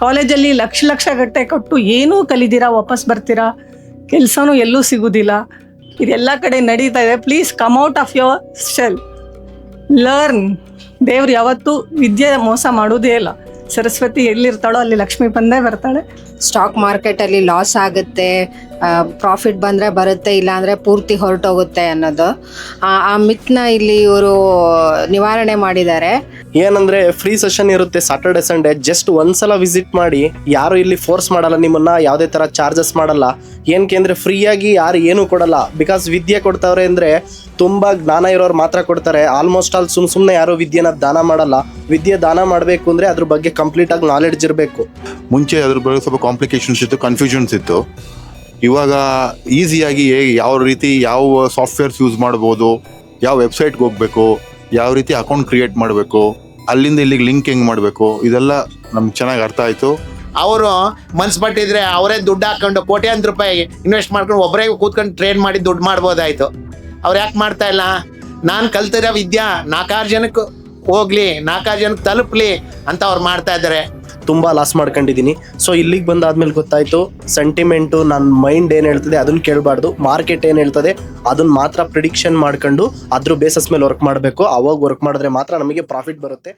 ಕಾಲೇಜಲ್ಲಿ ಲಕ್ಷ ಗಟ್ಟಲೆ ಕೊಟ್ಟು ಏನೂ ಕಲಿದಿರಾ ವಾಪಸ್ ಬರ್ತೀರಾ, ಕೆಲಸನೂ ಎಲ್ಲೂ ಸಿಗೋದಿಲ್ಲ. ಇದೆಲ್ಲ ಕಡೆ ನಡೀತಾ ಇದೆ. Please come out of your shell, learn. ದೇವ್ರು ಯಾವತ್ತೂ ವಿದ್ಯೆ ಮೋಸ ಮಾಡೋದೇ ಇಲ್ಲ. ಸರಸ್ವತಿ ಎಲ್ಲಿರ್ತಾಳೋ ಅಲ್ಲಿ ಲಕ್ಷ್ಮಿ ಬಂದೇ ಬರ್ತಾಳೆ. ಸ್ಟಾಕ್ ಮಾರ್ಕೆಟಲ್ಲಿ ಲಾಸ್ ಆಗುತ್ತೆ, ಪ್ರಾಫಿಟ್ ಬಂದರೆ ಬರುತ್ತೆ, ಇಲ್ಲಾಂದರೆ ಪೂರ್ತಿ ಹೊರಟೋಗುತ್ತೆ ಅನ್ನೋದು ಆ ಮಿತ್ನ ಇಲ್ಲಿ ಇವರು ನಿವಾರಣೆ ಮಾಡಿದ್ದಾರೆ. ಏನಂದರೆ ಫ್ರೀ ಸೆಷನ್ ಇರುತ್ತೆ ಸಾಟರ್ಡೆ ಸಂಡೇ. ಜಸ್ಟ್ ಒಂದ್ಸಲ ವಿಸಿಟ್ ಮಾಡಿ. ಯಾರು ಇಲ್ಲಿ ಫೋರ್ಸ್ ಮಾಡಲ್ಲ ನಿಮ್ಮನ್ನು, ಯಾವುದೇ ಥರ ಚಾರ್ಜಸ್ ಮಾಡಲ್ಲ. ಏನಕ್ಕೆ ಅಂದರೆ ಫ್ರೀಯಾಗಿ ಯಾರು ಏನೂ ಕೊಡಲ್ಲ. ಬಿಕಾಸ್ ವಿದ್ಯೆ ಕೊಡ್ತಾವ್ರೆ ಅಂದರೆ ತುಂಬ ಜ್ಞಾನ ಇರೋರು ಮಾತ್ರ ಕೊಡ್ತಾರೆ. ಆಲ್ಮೋಸ್ಟ್ ಆಲ್ ಸುಮ್ಮನೆ ಯಾರೋ ವಿದ್ಯೆನ ದಾನ ಮಾಡಲ್ಲ. ವಿದ್ಯೆ ದಾನ ಮಾಡಬೇಕು ಅಂದರೆ ಅದ್ರ ಬಗ್ಗೆ ಕಂಪ್ಲೀಟಾಗಿ ನಾಲೆಡ್ಜ್ ಇರಬೇಕು. ಮುಂಚೆ ಅದ್ರ ಬಗ್ಗೆ ಸ್ವಲ್ಪ ಕಾಂಪ್ಲಿಕೇಶನ್ಸ್ ಇತ್ತು, ಕನ್ಫ್ಯೂಷನ್ಸ್ ಇತ್ತು. ಇವಾಗ ಈಸಿಯಾಗಿ ಯಾವ ರೀತಿ ಯಾವ ಸಾಫ್ಟ್ವೇರ್ಸ್ ಯೂಸ್ ಮಾಡ್ಬೋದು, ಯಾವ ವೆಬ್ಸೈಟ್ಗೆ ಹೋಗಬೇಕು, ಯಾವ ರೀತಿ ಅಕೌಂಟ್ ಕ್ರಿಯೇಟ್ ಮಾಡಬೇಕು, ಅಲ್ಲಿಂದ ಇಲ್ಲಿಗೆ ಲಿಂಕ್ ಹೆಂಗೆ ಮಾಡಬೇಕು, ಇದೆಲ್ಲ ನಮ್ಗೆ ಚೆನ್ನಾಗಿ ಅರ್ಥ ಆಯಿತು. ಅವರು ಮನ್ಸು ಪಟ್ಟಿದ್ರೆ ಅವರೇ ದುಡ್ಡು ಹಾಕೊಂಡು ಕೋಟ್ಯಾಂತರ ರೂಪಾಯಿ ಇನ್ವೆಸ್ಟ್ ಮಾಡ್ಕೊಂಡು ಒಬ್ಬರೇ ಕೂತ್ಕೊಂಡು ಟ್ರೇಡ್ ಮಾಡಿ ದುಡ್ಡು ಮಾಡ್ಬೋದಾಯ್ತು. ಅವ್ರು ಯಾಕೆ ಮಾಡ್ತಾ ಇಲ್ಲ? ನಾನು ಕಲ್ತಿರೋ ವಿದ್ಯಾ 4 ಜನಕ್ಕೆ ಹೋಗ್ಲಿ, 4 ಜನಕ್ಕೆ ತಲುಪಲಿ ಅಂತ ಅವ್ರು ಮಾಡ್ತಾ ಇದ್ದಾರೆ. ತುಂಬ ಲಾಸ್ ಮಾಡ್ಕೊಂಡಿದ್ದೀನಿ. ಸೊ ಇಲ್ಲಿಗೆ ಬಂದಾದ್ಮೇಲೆ ಗೊತ್ತಾಯಿತು, ಸೆಂಟಿಮೆಂಟು, ನನ್ನ ಮೈಂಡ್ ಏನು ಹೇಳ್ತದೆ ಅದನ್ನು ಕೇಳಬಾರ್ದು. ಮಾರ್ಕೆಟ್ ಏನು ಹೇಳ್ತದೆ ಅದನ್ನು ಮಾತ್ರ ಪ್ರಿಡಿಕ್ಷನ್ ಮಾಡ್ಕೊಂಡು ಅದ್ರ ಬೇಸಸ್ ಮೇಲೆ ವರ್ಕ್ ಮಾಡಬೇಕು. ಅವಾಗ ವರ್ಕ್ ಮಾಡಿದ್ರೆ ಮಾತ್ರ ನಮಗೆ ಪ್ರಾಫಿಟ್ ಬರುತ್ತೆ.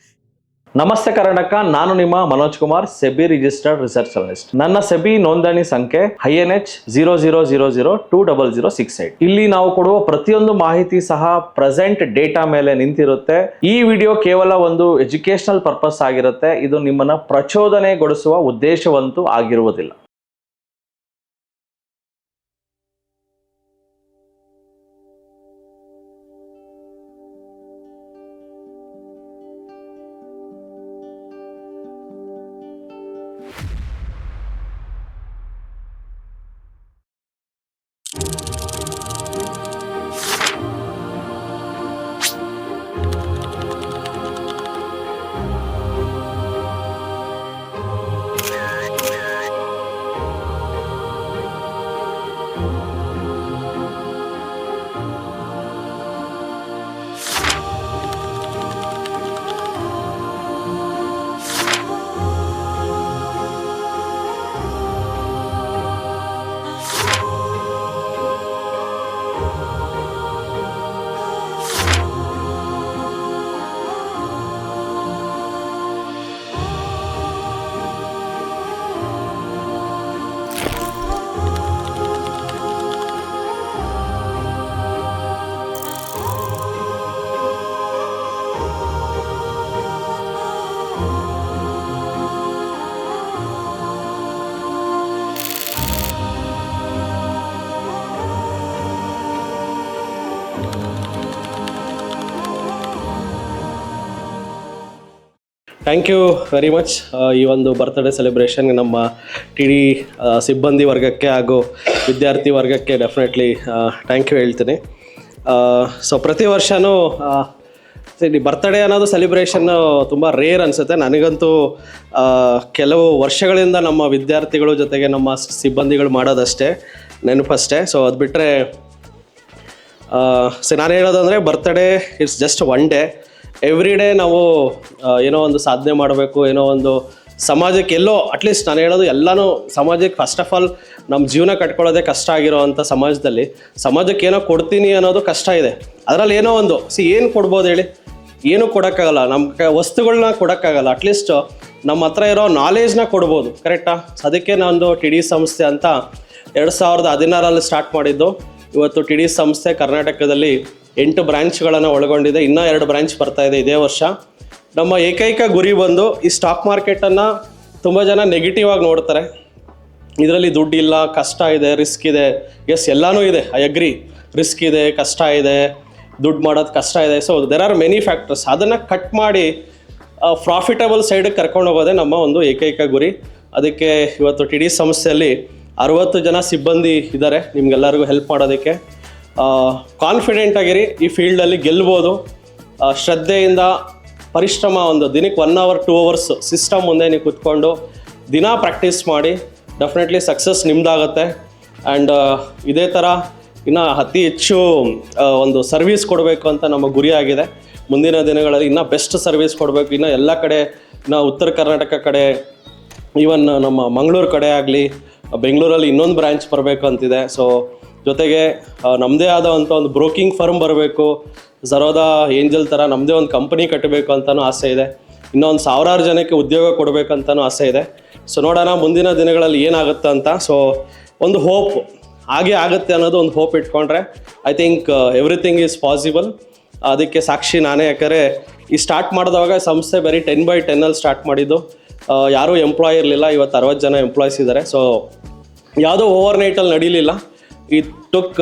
ನಮಸ್ತೆ ಕರ್ನಾಟಕ, ನಾನು ನಿಮ್ಮ Manoj Kumar, SEBI registered research analyst. ನನ್ನ ಸೆಬಿ ನೋಂದಣಿ ಸಂಖ್ಯೆ INH 00002068. ಇಲ್ಲಿ ನಾವು ಕೊಡುವ ಪ್ರತಿಯೊಂದು ಮಾಹಿತಿ ಸಹ ಪ್ರೆಸೆಂಟ್ ಡೇಟಾ ಮೇಲೆ ನಿಂತಿರುತ್ತೆ. ಈ ವಿಡಿಯೋ ಕೇವಲ ಒಂದು ಎಜುಕೇಶನಲ್ ಪರ್ಪಸ್ ಆಗಿರುತ್ತೆ. ಇದು ನಿಮ್ಮನ್ನ ಪ್ರಚೋದನೆಗೊಳಿಸುವ ಉದ್ದೇಶವಂತೂ ಆಗಿರುವುದಿಲ್ಲ. Thank you very much. ಈ ಒಂದು ಬರ್ತ್ಡೇ ಸೆಲೆಬ್ರೇಷನ್ ನಮ್ಮ TD ಸಿಬ್ಬಂದಿ ವರ್ಗಕ್ಕೆ ಹಾಗೂ ವಿದ್ಯಾರ್ಥಿ ವರ್ಗಕ್ಕೆ ಡೆಫಿನೆಟ್ಲಿ ಥ್ಯಾಂಕ್ ಯು ಹೇಳ್ತೀನಿ. ಸೊ ಪ್ರತಿ ವರ್ಷವೂ ಬರ್ತ್ಡೇ ಅನ್ನೋದು ಸೆಲೆಬ್ರೇಷನ್ನು ತುಂಬ ರೇರ್ ಅನಿಸುತ್ತೆ. ನನಗಂತೂ ಕೆಲವು ವರ್ಷಗಳಿಂದ ನಮ್ಮ ವಿದ್ಯಾರ್ಥಿಗಳು ಜೊತೆಗೆ ನಮ್ಮ ಸಿಬ್ಬಂದಿಗಳು ಮಾಡೋದಷ್ಟೇ ನೆನಪಷ್ಟೇ. ಸೊ ಅದು ಬಿಟ್ಟರೆ ನಾನು ಹೇಳೋದಂದರೆ birthday it's just one day. Every day ನಾವು ಏನೋ ಒಂದು ಸಾಧನೆ ಮಾಡಬೇಕು, ಏನೋ ಒಂದು ಸಮಾಜಕ್ಕೆ ಎಲ್ಲೋ ಅಟ್ಲೀಸ್ಟ್ ನಾನು ಹೇಳೋದು ಎಲ್ಲನೂ ಸಮಾಜಕ್ಕೆ ಫಸ್ಟ್ ಆಫ್ ಆಲ್ ನಮ್ಮ ಜೀವನ ಕಟ್ಕೊಳ್ಳೋದೇ ಕಷ್ಟ ಆಗಿರೋವಂಥ ಸಮಾಜದಲ್ಲಿ ಸಮಾಜಕ್ಕೆ ಏನೋ ಕೊಡ್ತೀನಿ ಅನ್ನೋದು ಕಷ್ಟ ಇದೆ. ಅದರಲ್ಲಿ ಏನೋ ಒಂದು ಏನು ಕೊಡ್ಬೋದು ಹೇಳಿ? ಏನೂ ಕೊಡೋಕ್ಕಾಗಲ್ಲ. ನಮ್ಮ ವಸ್ತುಗಳನ್ನ ಕೊಡೋಕ್ಕಾಗಲ್ಲ. ಅಟ್ಲೀಸ್ಟ್ ನಮ್ಮ ಹತ್ರ ಇರೋ ನಾಲೇಜ್ನ ಕೊಡ್ಬೋದು, ಕರೆಕ್ಟಾ? ಅದಕ್ಕೆ ನಾನೊಂದು TD ಸಂಸ್ಥೆ ಅಂತ 2016 ಸ್ಟಾರ್ಟ್ ಮಾಡಿದ್ದು. ಇವತ್ತು TD ಸಂಸ್ಥೆ ಕರ್ನಾಟಕದಲ್ಲಿ 8 ಬ್ರ್ಯಾಂಚ್ಗಳನ್ನು ಒಳಗೊಂಡಿದೆ. ಇನ್ನೂ 2 ಬ್ರ್ಯಾಂಚ್ ಬರ್ತಾ ಇದೆ ಇದೇ ವರ್ಷ. ನಮ್ಮ ಏಕೈಕ ಗುರಿ ಬಂದು ಈ ಸ್ಟಾಕ್ ಮಾರ್ಕೆಟನ್ನು ತುಂಬ ಜನ ನೆಗೆಟಿವ್ ಆಗಿ ನೋಡ್ತಾರೆ. ಇದರಲ್ಲಿ ದುಡ್ಡಿಲ್ಲ, ಕಷ್ಟ ಇದೆ, ರಿಸ್ಕ್ ಇದೆ. ಎಸ್, ಎಲ್ಲನೂ ಇದೆ, ಐ ಅಗ್ರಿ. ರಿಸ್ಕ್ ಇದೆ, ಕಷ್ಟ ಇದೆ, ದುಡ್ಡು ಮಾಡೋದು ಕಷ್ಟ ಇದೆ. So there are many factors. ಅದನ್ನು ಕಟ್ ಮಾಡಿ ಪ್ರಾಫಿಟಬಲ್ ಸೈಡಿಗೆ ಕರ್ಕೊಂಡು ಹೋಗೋದೇ ನಮ್ಮ ಒಂದು ಏಕೈಕ ಗುರಿ. ಅದಕ್ಕೆ ಇವತ್ತು TD ಸಂಸ್ಥೆಯಲ್ಲಿ 60 ಜನ ಸಿಬ್ಬಂದಿ ಇದ್ದಾರೆ ನಿಮ್ಗೆಲ್ಲರಿಗೂ ಹೆಲ್ಪ್ ಮಾಡೋದಕ್ಕೆ. ಕಾನ್ಫಿಡೆಂಟ್ ಆಗಿರಿ, ಈ ಫೀಲ್ಡಲ್ಲಿ ಗೆಲ್ಬೋದು. ಶ್ರದ್ಧೆಯಿಂದ ಪರಿಶ್ರಮ, ಒಂದು ದಿನಕ್ಕೆ 1 hour 2 hours ಸಿಸ್ಟಮ್ ಮುಂದೆ ನೀವು ಕೂತ್ಕೊಂಡು ದಿನ ಪ್ರಾಕ್ಟೀಸ್ ಮಾಡಿ, ಡೆಫಿನೆಟ್ಲಿ ಸಕ್ಸಸ್ ನಿಮ್ಮದಾಗುತ್ತೆ. ಆ್ಯಂಡ್ ಇದೇ ಥರ ಇನ್ನು ಅತಿ ಹೆಚ್ಚು ಒಂದು ಸರ್ವಿಸ್ ಕೊಡಬೇಕು ಅಂತ ನಮ್ಮ ಗುರಿಯಾಗಿದೆ. ಮುಂದಿನ ದಿನಗಳಲ್ಲಿ ಇನ್ನೂ ಬೆಸ್ಟ್ ಸರ್ವಿಸ್ ಕೊಡಬೇಕು. ಇನ್ನು ಎಲ್ಲ ಕಡೆ, ಇನ್ನು ಉತ್ತರ ಕರ್ನಾಟಕ ಕಡೆ ಈವನ್ ನಮ್ಮ ಮಂಗಳೂರು ಕಡೆ ಆಗಲಿ, ಬೆಂಗಳೂರಲ್ಲಿ ಇನ್ನೊಂದು ಬ್ರ್ಯಾಂಚ್ ಬರಬೇಕು ಅಂತಿದೆ. ಸೊ ಜೊತೆಗೆ ನಮ್ಮದೇ ಆದಂಥ ಒಂದು ಬ್ರೋಕಿಂಗ್ ಫರ್ಮ್ ಬರಬೇಕು, ಝರೋದಾ ಏಂಜಲ್ ಥರ ನಮ್ಮದೇ ಒಂದು ಕಂಪನಿ ಕಟ್ಟಬೇಕು ಅಂತಲೂ ಆಸೆ ಇದೆ. ಇನ್ನೊಂದು 1000 ಜನಕ್ಕೆ ಉದ್ಯೋಗ ಕೊಡಬೇಕಂತನೂ ಆಸೆ ಇದೆ. ಸೊ ನೋಡೋಣ ಮುಂದಿನ ದಿನಗಳಲ್ಲಿ ಏನಾಗುತ್ತೆ ಅಂತ. ಸೊ ಒಂದು ಹೋಪ್ ಹಾಗೆ ಆಗುತ್ತೆ ಅನ್ನೋದು ಒಂದು ಹೋಪ್ ಇಟ್ಕೊಂಡ್ರೆ I think everything is possible. ಅದಕ್ಕೆ ಸಾಕ್ಷಿ ನಾನೇ. ಯಾಕಂದರೆ ಈ ಸ್ಟಾರ್ಟ್ ಮಾಡಿದಾಗ ಸಂಸ್ಥೆ ಬರೀ 10/10 ಸ್ಟಾರ್ಟ್ ಮಾಡಿದ್ದು, ಯಾರೂ ಎಂಪ್ಲಾಯ್ ಇರಲಿಲ್ಲ. ಇವತ್ತು 60 ಜನ ಎಂಪ್ಲಾಯ್ಸ್ ಇದ್ದಾರೆ. ಸೊ ಯಾವುದೋ ಓವರ್ ನೈಟಲ್ಲಿ ನಡೀಲಿಲ್ಲ. ಇಟ್ ಟುಕ್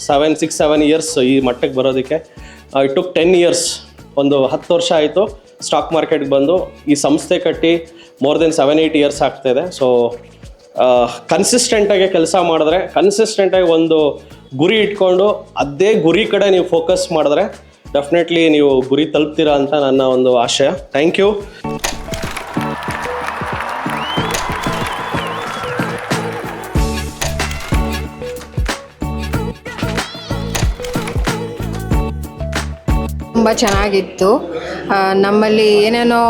6-7 ಇಯರ್ಸ್ ಈ ಮಟ್ಟಕ್ಕೆ ಬರೋದಕ್ಕೆ. ಇಟ್ ಟುಕ್ 10 ಇಯರ್ಸ್, ಒಂದು 10 ವರ್ಷ ಆಯಿತು ಸ್ಟಾಕ್ ಮಾರ್ಕೆಟ್ಗೆ ಬಂದು. ಈ ಸಂಸ್ಥೆ ಕಟ್ಟಿ ಮೋರ್ ದೆನ್ 7-8 ಇಯರ್ಸ್ ಆಗ್ತಾಯಿದೆ. ಸೊ ಕನ್ಸಿಸ್ಟೆಂಟಾಗಿ ಕೆಲಸ ಮಾಡಿದ್ರೆ, ಕನ್ಸಿಸ್ಟೆಂಟಾಗಿ ಒಂದು ಗುರಿ ಇಟ್ಕೊಂಡು ಅದೇ ಗುರಿ ಕಡೆ ನೀವು ಫೋಕಸ್ ಮಾಡಿದ್ರೆ ಡೆಫಿನೆಟ್ಲಿ ನೀವು ಗುರಿ ತಲುಪ್ತೀರಾ ಅಂತ ನನ್ನ ಒಂದು ಆಶಯ. Thank you. ತುಂಬ ಚೆನ್ನಾಗಿತ್ತು. ನಮ್ಮಲ್ಲಿ ಏನೇನೋ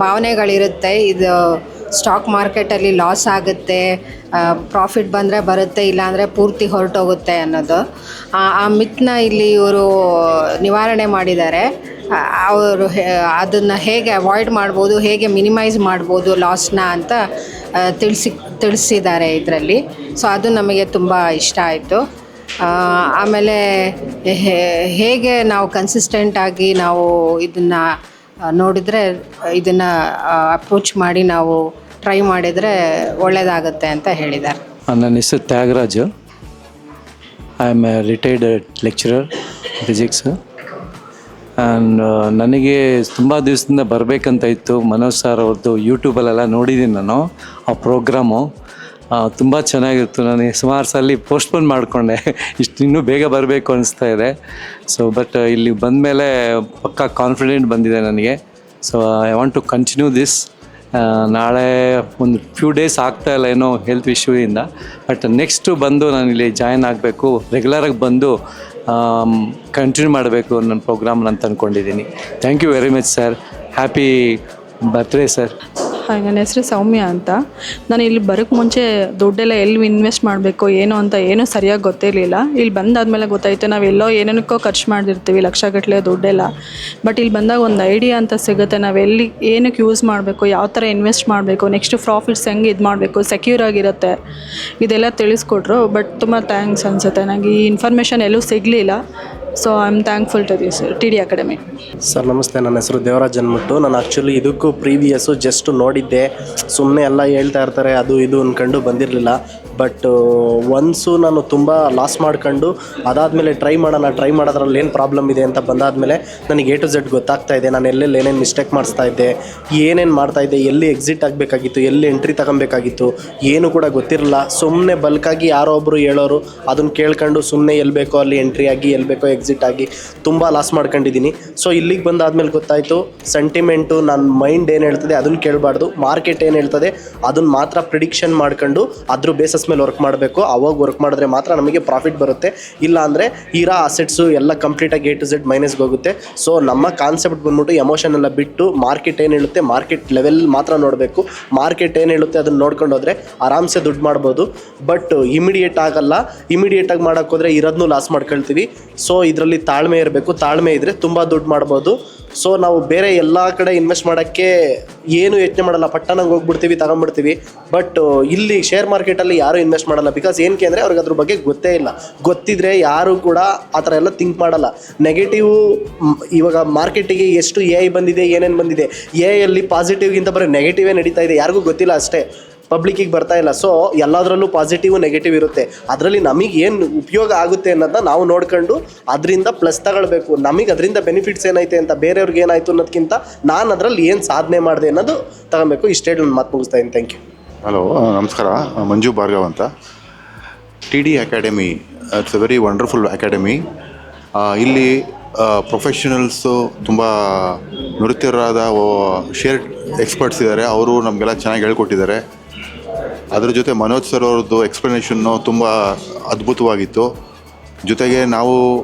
ಭಾವನೆಗಳಿರುತ್ತೆ, ಇದು ಸ್ಟಾಕ್ ಮಾರ್ಕೆಟಲ್ಲಿ ಲಾಸ್ ಆಗುತ್ತೆ, ಪ್ರಾಫಿಟ್ ಬಂದರೆ ಬರುತ್ತೆ, ಇಲ್ಲಾಂದರೆ ಪೂರ್ತಿ ಹೊರಟೋಗುತ್ತೆ ಅನ್ನೋದು. ಆ ಮಿತ್ನ ಇಲ್ಲಿ ಇವರು ನಿವಾರಣೆ ಮಾಡಿದ್ದಾರೆ. ಅವರು ಅದನ್ನು ಹೇಗೆ ಅವಾಯ್ಡ್ ಮಾಡ್ಬೋದು, ಹೇಗೆ ಮಿನಿಮೈಸ್ ಮಾಡ್ಬೋದು ಲಾಸ್ನ ಅಂತ ತಿಳಿಸಿದ್ದಾರೆ ಇದರಲ್ಲಿ. ಸೊ ಅದು ನಮಗೆ ತುಂಬ ಇಷ್ಟ ಆಯಿತು. ಆಮೇಲೆ ಹೇಗೆ ನಾವು ಕನ್ಸಿಸ್ಟೆಂಟಾಗಿ ನಾವು ಇದನ್ನು ನೋಡಿದರೆ, ಇದನ್ನು ಅಪ್ರೋಚ್ ಮಾಡಿ ನಾವು ಟ್ರೈ ಮಾಡಿದರೆ ಒಳ್ಳೆಯದಾಗುತ್ತೆ ಅಂತ ಹೇಳಿದ್ದಾರೆ. ನನ್ನ ಹೆಸರು Thyagaraju. I am A retired lecturer physics. And ನನಗೆ ತುಂಬ ದಿವಸದಿಂದ ಬರಬೇಕಂತ ಇತ್ತು. ಮನೋಜ್ ಸರ್ ಅವ್ರದ್ದು ಯೂಟ್ಯೂಬಲ್ಲೆಲ್ಲ ನೋಡಿದ್ದೀನಿ ನಾನು ಆ ಪ್ರೋಗ್ರಾಮು. ತುಂಬ ಚೆನ್ನಾಗಿತ್ತು. ನನಗೆ ಸುಮಾರು ಸಲ ಪೋಸ್ಟ್ಪೋನ್ ಮಾಡಿಕೊಂಡೆ, ಇನ್ನೂ ಬೇಗ ಬರಬೇಕು ಅನಿಸ್ತಾ ಇದೆ. ಸೊ ಬಟ್ ಇಲ್ಲಿ ಬಂದಮೇಲೆ ಪಕ್ಕಾ ಕಾನ್ಫಿಡೆಂಟ್ ಬಂದಿದೆ ನನಗೆ. So I want to continue this. ನಾಳೆ ಒಂದು ಫ್ಯೂ ಡೇಸ್ ಆಗ್ತಾಯಿಲ್ಲ ಏನೋ ಹೆಲ್ತ್ ಇಶ್ಯೂಯಿಂದ. ಬಟ್ ನೆಕ್ಸ್ಟು ಬಂದು ನಾನು ಇಲ್ಲಿ ಜಾಯ್ನ್ ಆಗಬೇಕು, ರೆಗ್ಯುಲರಾಗಿ ಬಂದು ಕಂಟಿನ್ಯೂ ಮಾಡಬೇಕು ನನ್ನ ಪ್ರೋಗ್ರಾಮ್ ಅಂತ ಅಂದ್ಕೊಂಡಿದ್ದೀನಿ. Thank you very much sir. Happy birthday sir. Hi, ನನ್ನ ಹೆಸರು ಸೌಮ್ಯ ಅಂತ. ನಾನು ಇಲ್ಲಿ ಬರೋಕ್ಕೆ ಮುಂಚೆ ದುಡ್ಡೆಲ್ಲ ಎಲ್ಲಿ ಇನ್ವೆಸ್ಟ್ ಮಾಡಬೇಕು ಏನು ಅಂತ ಏನೂ ಸರಿಯಾಗಿ ಗೊತ್ತಿರಲಿಲ್ಲ. ಇಲ್ಲಿ ಬಂದಾದಮೇಲೆ ಗೊತ್ತಾಯಿತು ನಾವೆಲ್ಲೋ ಏನೇನಕ್ಕೋ ಖರ್ಚು ಮಾಡಿರ್ತೀವಿ ಲಕ್ಷಗಟ್ಟಲೆ ದುಡ್ಡೆಲ್ಲ. ಬಟ್ ಇಲ್ಲಿ ಬಂದಾಗ ಒಂದು ಐಡಿಯಾ ಅಂತ ಸಿಗುತ್ತೆ, ನಾವೆಲ್ಲಿ ಏನಕ್ಕೆ ಯೂಸ್ ಮಾಡಬೇಕು, ಯಾವ ಥರ ಇನ್ವೆಸ್ಟ್ ಮಾಡಬೇಕು, ನೆಕ್ಸ್ಟ್ ಪ್ರಾಫಿಟ್ಸ್ ಹೆಂಗೆ ಇದು ಮಾಡಬೇಕು, ಸೆಕ್ಯೂರ್ ಆಗಿರುತ್ತೆ, ಇದೆಲ್ಲ ತಿಳಿಸ್ಕೊಟ್ರು. ಬಟ್ ತುಂಬ ಥ್ಯಾಂಕ್ಸ್ ಅನಿಸುತ್ತೆ. ನನಗೆ ಈ ಇನ್ಫಾರ್ಮೇಷನ್ ಎಲ್ಲೂ ಸಿಗಲಿಲ್ಲ. So I am thankful to this TD academy. Sir ನಮಸ್ತೆ, ನನ್ನ ಹೆಸರು ದೇವರಾಜ್ ಅಂದ್ಬಿಟ್ಟು. ನಾನು ಆ್ಯಕ್ಚುಲಿ ಇದಕ್ಕೂ ಪ್ರೀವಿಯಸ್ಸು ಜಸ್ಟ್ ನೋಡಿದ್ದೆ, ಸುಮ್ಮನೆ ಎಲ್ಲ ಹೇಳ್ತಾ ಇರ್ತಾರೆ ಅದು ಇದು ಅಂದ್ಕೊಂಡು ಬಂದಿರಲಿಲ್ಲ. ಬಟ್ ಒನ್ಸು ನಾನು ತುಂಬ ಲಾಸ್ ಮಾಡ್ಕೊಂಡು ಅದಾದಮೇಲೆ ಟ್ರೈ ಮಾಡೋದ್ರಲ್ಲಿ ಏನು ಪ್ರಾಬ್ಲಮ್ ಇದೆ ಅಂತ ಬಂದಾದಮೇಲೆ ನನಗೆ A to Z ಗೊತ್ತಾಗ್ತಾ ಇದೆ. ನಾನು ಎಲ್ಲೆಲ್ಲಿ ಏನೇನು ಮಿಸ್ಟೇಕ್ ಮಾಡಿಸ್ತಾ ಇದ್ದೆ, ಏನೇನು ಮಾಡ್ತಾಯಿದ್ದೆ, ಎಲ್ಲಿ ಎಕ್ಸಿಟ್ ಆಗಬೇಕಾಗಿತ್ತು, ಎಲ್ಲಿ ಎಂಟ್ರಿ ತಗೊಬೇಕಾಗಿತ್ತು, ಏನು ಕೂಡ ಗೊತ್ತಿರಲಿಲ್ಲ. ಸುಮ್ಮನೆ ಬಲ್ಕಾಗಿ ಯಾರೋ ಒಬ್ಬರು ಹೇಳೋರು ಅದನ್ನು ಕೇಳ್ಕೊಂಡು ಸುಮ್ಮನೆ ಎಲ್ಲಿ ಬೇಕೋ ಅಲ್ಲಿ ಎಂಟ್ರಿ ಆಗಿ, ಎಲ್ಲಿ ಬೇಕೋ ಎಕ್ಸಿಟ್ ಆಗಿ ತುಂಬ ಲಾಸ್ ಮಾಡ್ಕೊಂಡಿದ್ದೀನಿ. ಸೊ ಇಲ್ಲಿಗೆ ಬಂದಾದ್ಮೇಲೆ ಗೊತ್ತಾಯಿತು, ಸೆಂಟಿಮೆಂಟು ನನ್ನ ಮೈಂಡ್ ಏನು ಹೇಳ್ತದೆ ಅದನ್ನು ಕೇಳಬಾರ್ದು, ಮಾರ್ಕೆಟ್ ಏನು ಹೇಳ್ತದೆ ಅದನ್ನು ಮಾತ್ರ ಪ್ರಿಡಿಕ್ಷನ್ ಮಾಡ್ಕೊಂಡು ಅದ್ರ ಬೇಸಸ್ ಮೇಲೆ ವರ್ಕ್ ಮಾಡಬೇಕು. ಅವಾಗ ವರ್ಕ್ ಮಾಡಿದ್ರೆ ಮಾತ್ರ ನಮಗೆ ಪ್ರಾಫಿಟ್ ಬರುತ್ತೆ. ಇಲ್ಲ ಅಂದರೆ ಇರೋ ಅಸೆಟ್ಸು ಎಲ್ಲ ಕಂಪ್ಲೀಟಾಗಿ A to Z ಮೈನಸ್ಗೆ ಹೋಗುತ್ತೆ. ಸೊ ನಮ್ಮ ಕಾನ್ಸೆಪ್ಟ್ ಬಂದ್ಬಿಟ್ಟು ಎಮೋಷನ್ ಎಲ್ಲ ಬಿಟ್ಟು ಮಾರ್ಕೆಟ್ ಏನು ಹೇಳುತ್ತೆ ಮಾರ್ಕೆಟ್ ಲೆವೆಲ್ ಮಾತ್ರ ನೋಡಬೇಕು. ಮಾರ್ಕೆಟ್ ಏನು ಹೇಳುತ್ತೆ ಅದನ್ನು ನೋಡ್ಕೊಂಡು ಹೋದರೆ ಆರಾಮ್ಸೆ ದುಡ್ಡು ಮಾಡ್ಬೋದು. ಬಟ್ ಇಮಿಡಿಯೇಟ್ ಆಗಲ್ಲ. ಇಮಿಡಿಯೇಟಾಗಿ ಮಾಡೋಕ್ಕೋದ್ರೆ ಇರೋದನ್ನೂ ಲಾಸ್ ಮಾಡ್ಕೊಳ್ತೀವಿ. ಸೊ ಇದರಲ್ಲಿ ತಾಳ್ಮೆ ಇರಬೇಕು. ತಾಳ್ಮೆ ಇದ್ದರೆ ತುಂಬ ದುಡ್ಡು ಮಾಡ್ಬೋದು. ಸೊ ನಾವು ಬೇರೆ ಎಲ್ಲ ಕಡೆ ಇನ್ವೆಸ್ಟ್ ಮಾಡೋಕ್ಕೆ ಏನು ಯೋಚನೆ ಮಾಡಲ್ಲ, ಪಟ್ಟಣಂಗೆ ಹೋಗ್ಬಿಡ್ತೀವಿ, ತಗೊಂಡ್ಬಿಡ್ತೀವಿ. ಬಟ್ ಇಲ್ಲಿ ಶೇರ್ ಮಾರ್ಕೆಟಲ್ಲಿ ಯಾರೂ ಇನ್ವೆಸ್ಟ್ ಮಾಡಲ್ಲ. ಬಿಕಾಸ್ ಏನಕ್ಕೆ ಅಂದರೆ ಅವ್ರಿಗೆ ಅದ್ರ ಬಗ್ಗೆ ಗೊತ್ತೇ ಇಲ್ಲ. ಗೊತ್ತಿದ್ರೆ ಯಾರು ಕೂಡ ಆ ಥರ ಎಲ್ಲ ಥಿಂಕ್ ಮಾಡಲ್ಲ. ನೆಗೆಟಿವ್ ಇವಾಗ ಮಾರ್ಕೆಟಿಗೆ ಎಷ್ಟು AI ಬಂದಿದೆ, ಏನೇನು ಬಂದಿದೆ, AI ಪಾಸಿಟಿವ್ಗಿಂತ ಬರೀ ನೆಗೆಟಿವೇ ನಡೀತಾ ಇದೆ. ಯಾರಿಗೂ ಗೊತ್ತಿಲ್ಲ ಅಷ್ಟೇ, ಪಬ್ಲಿಕ್ಕಿಗೆ ಬರ್ತಾ ಇಲ್ಲ. ಸೊ ಎಲ್ಲದರಲ್ಲೂ ಪಾಸಿಟಿವ್ ನೆಗೆಟಿವ್ ಇರುತ್ತೆ. ಅದರಲ್ಲಿ ನಮಗೆ ಏನು ಉಪಯೋಗ ಆಗುತ್ತೆ ಅನ್ನೋದನ್ನ ನಾವು ನೋಡ್ಕೊಂಡು ಅದರಿಂದ ಪ್ಲಸ್ ತಗೊಳ್ಬೇಕು. ನಮಗೆ ಅದರಿಂದ ಬೆನಿಫಿಟ್ಸ್ ಏನೈತೆ ಅಂತ ಬೇರೆಯವ್ರಿಗೆ ಏನಾಯಿತು ಅನ್ನೋದಕ್ಕಿಂತ ನಾನು ಅದರಲ್ಲಿ ಏನು ಸಾಧನೆ ಮಾಡಿದೆ ಅನ್ನೋದು ತಗೊಬೇಕು. ಇಷ್ಟೇ ನನ್ನ ಮಾತು ಮುಗಿಸ್ತಾ ಇದ್ದೀನಿ. Thank you. ಹಲೋ, ನಮಸ್ಕಾರ. ಮಂಜು ಭಾರ್ಗವ್ ಅಂತ. TD academy it's A very wonderful academy. ಇಲ್ಲಿ ಪ್ರೊಫೆಷನಲ್ಸು ತುಂಬ ನುರಿತರಾದ ಶೇರ್ ಎಕ್ಸ್ಪರ್ಟ್ಸ್ ಇದ್ದಾರೆ. ಅವರು ನಮಗೆಲ್ಲ ಚೆನ್ನಾಗಿ ಹೇಳ್ಕೊಟ್ಟಿದ್ದಾರೆ. ಅದ್ರ ಜೊತೆ ಮನೋಜ್ ಸರ್ ಅವ್ರದ್ದು ಎಕ್ಸ್ಪ್ಲನೇಷನ್ನು ತುಂಬ ಅದ್ಭುತವಾಗಿತ್ತು. ಜೊತೆಗೆ ನಾವು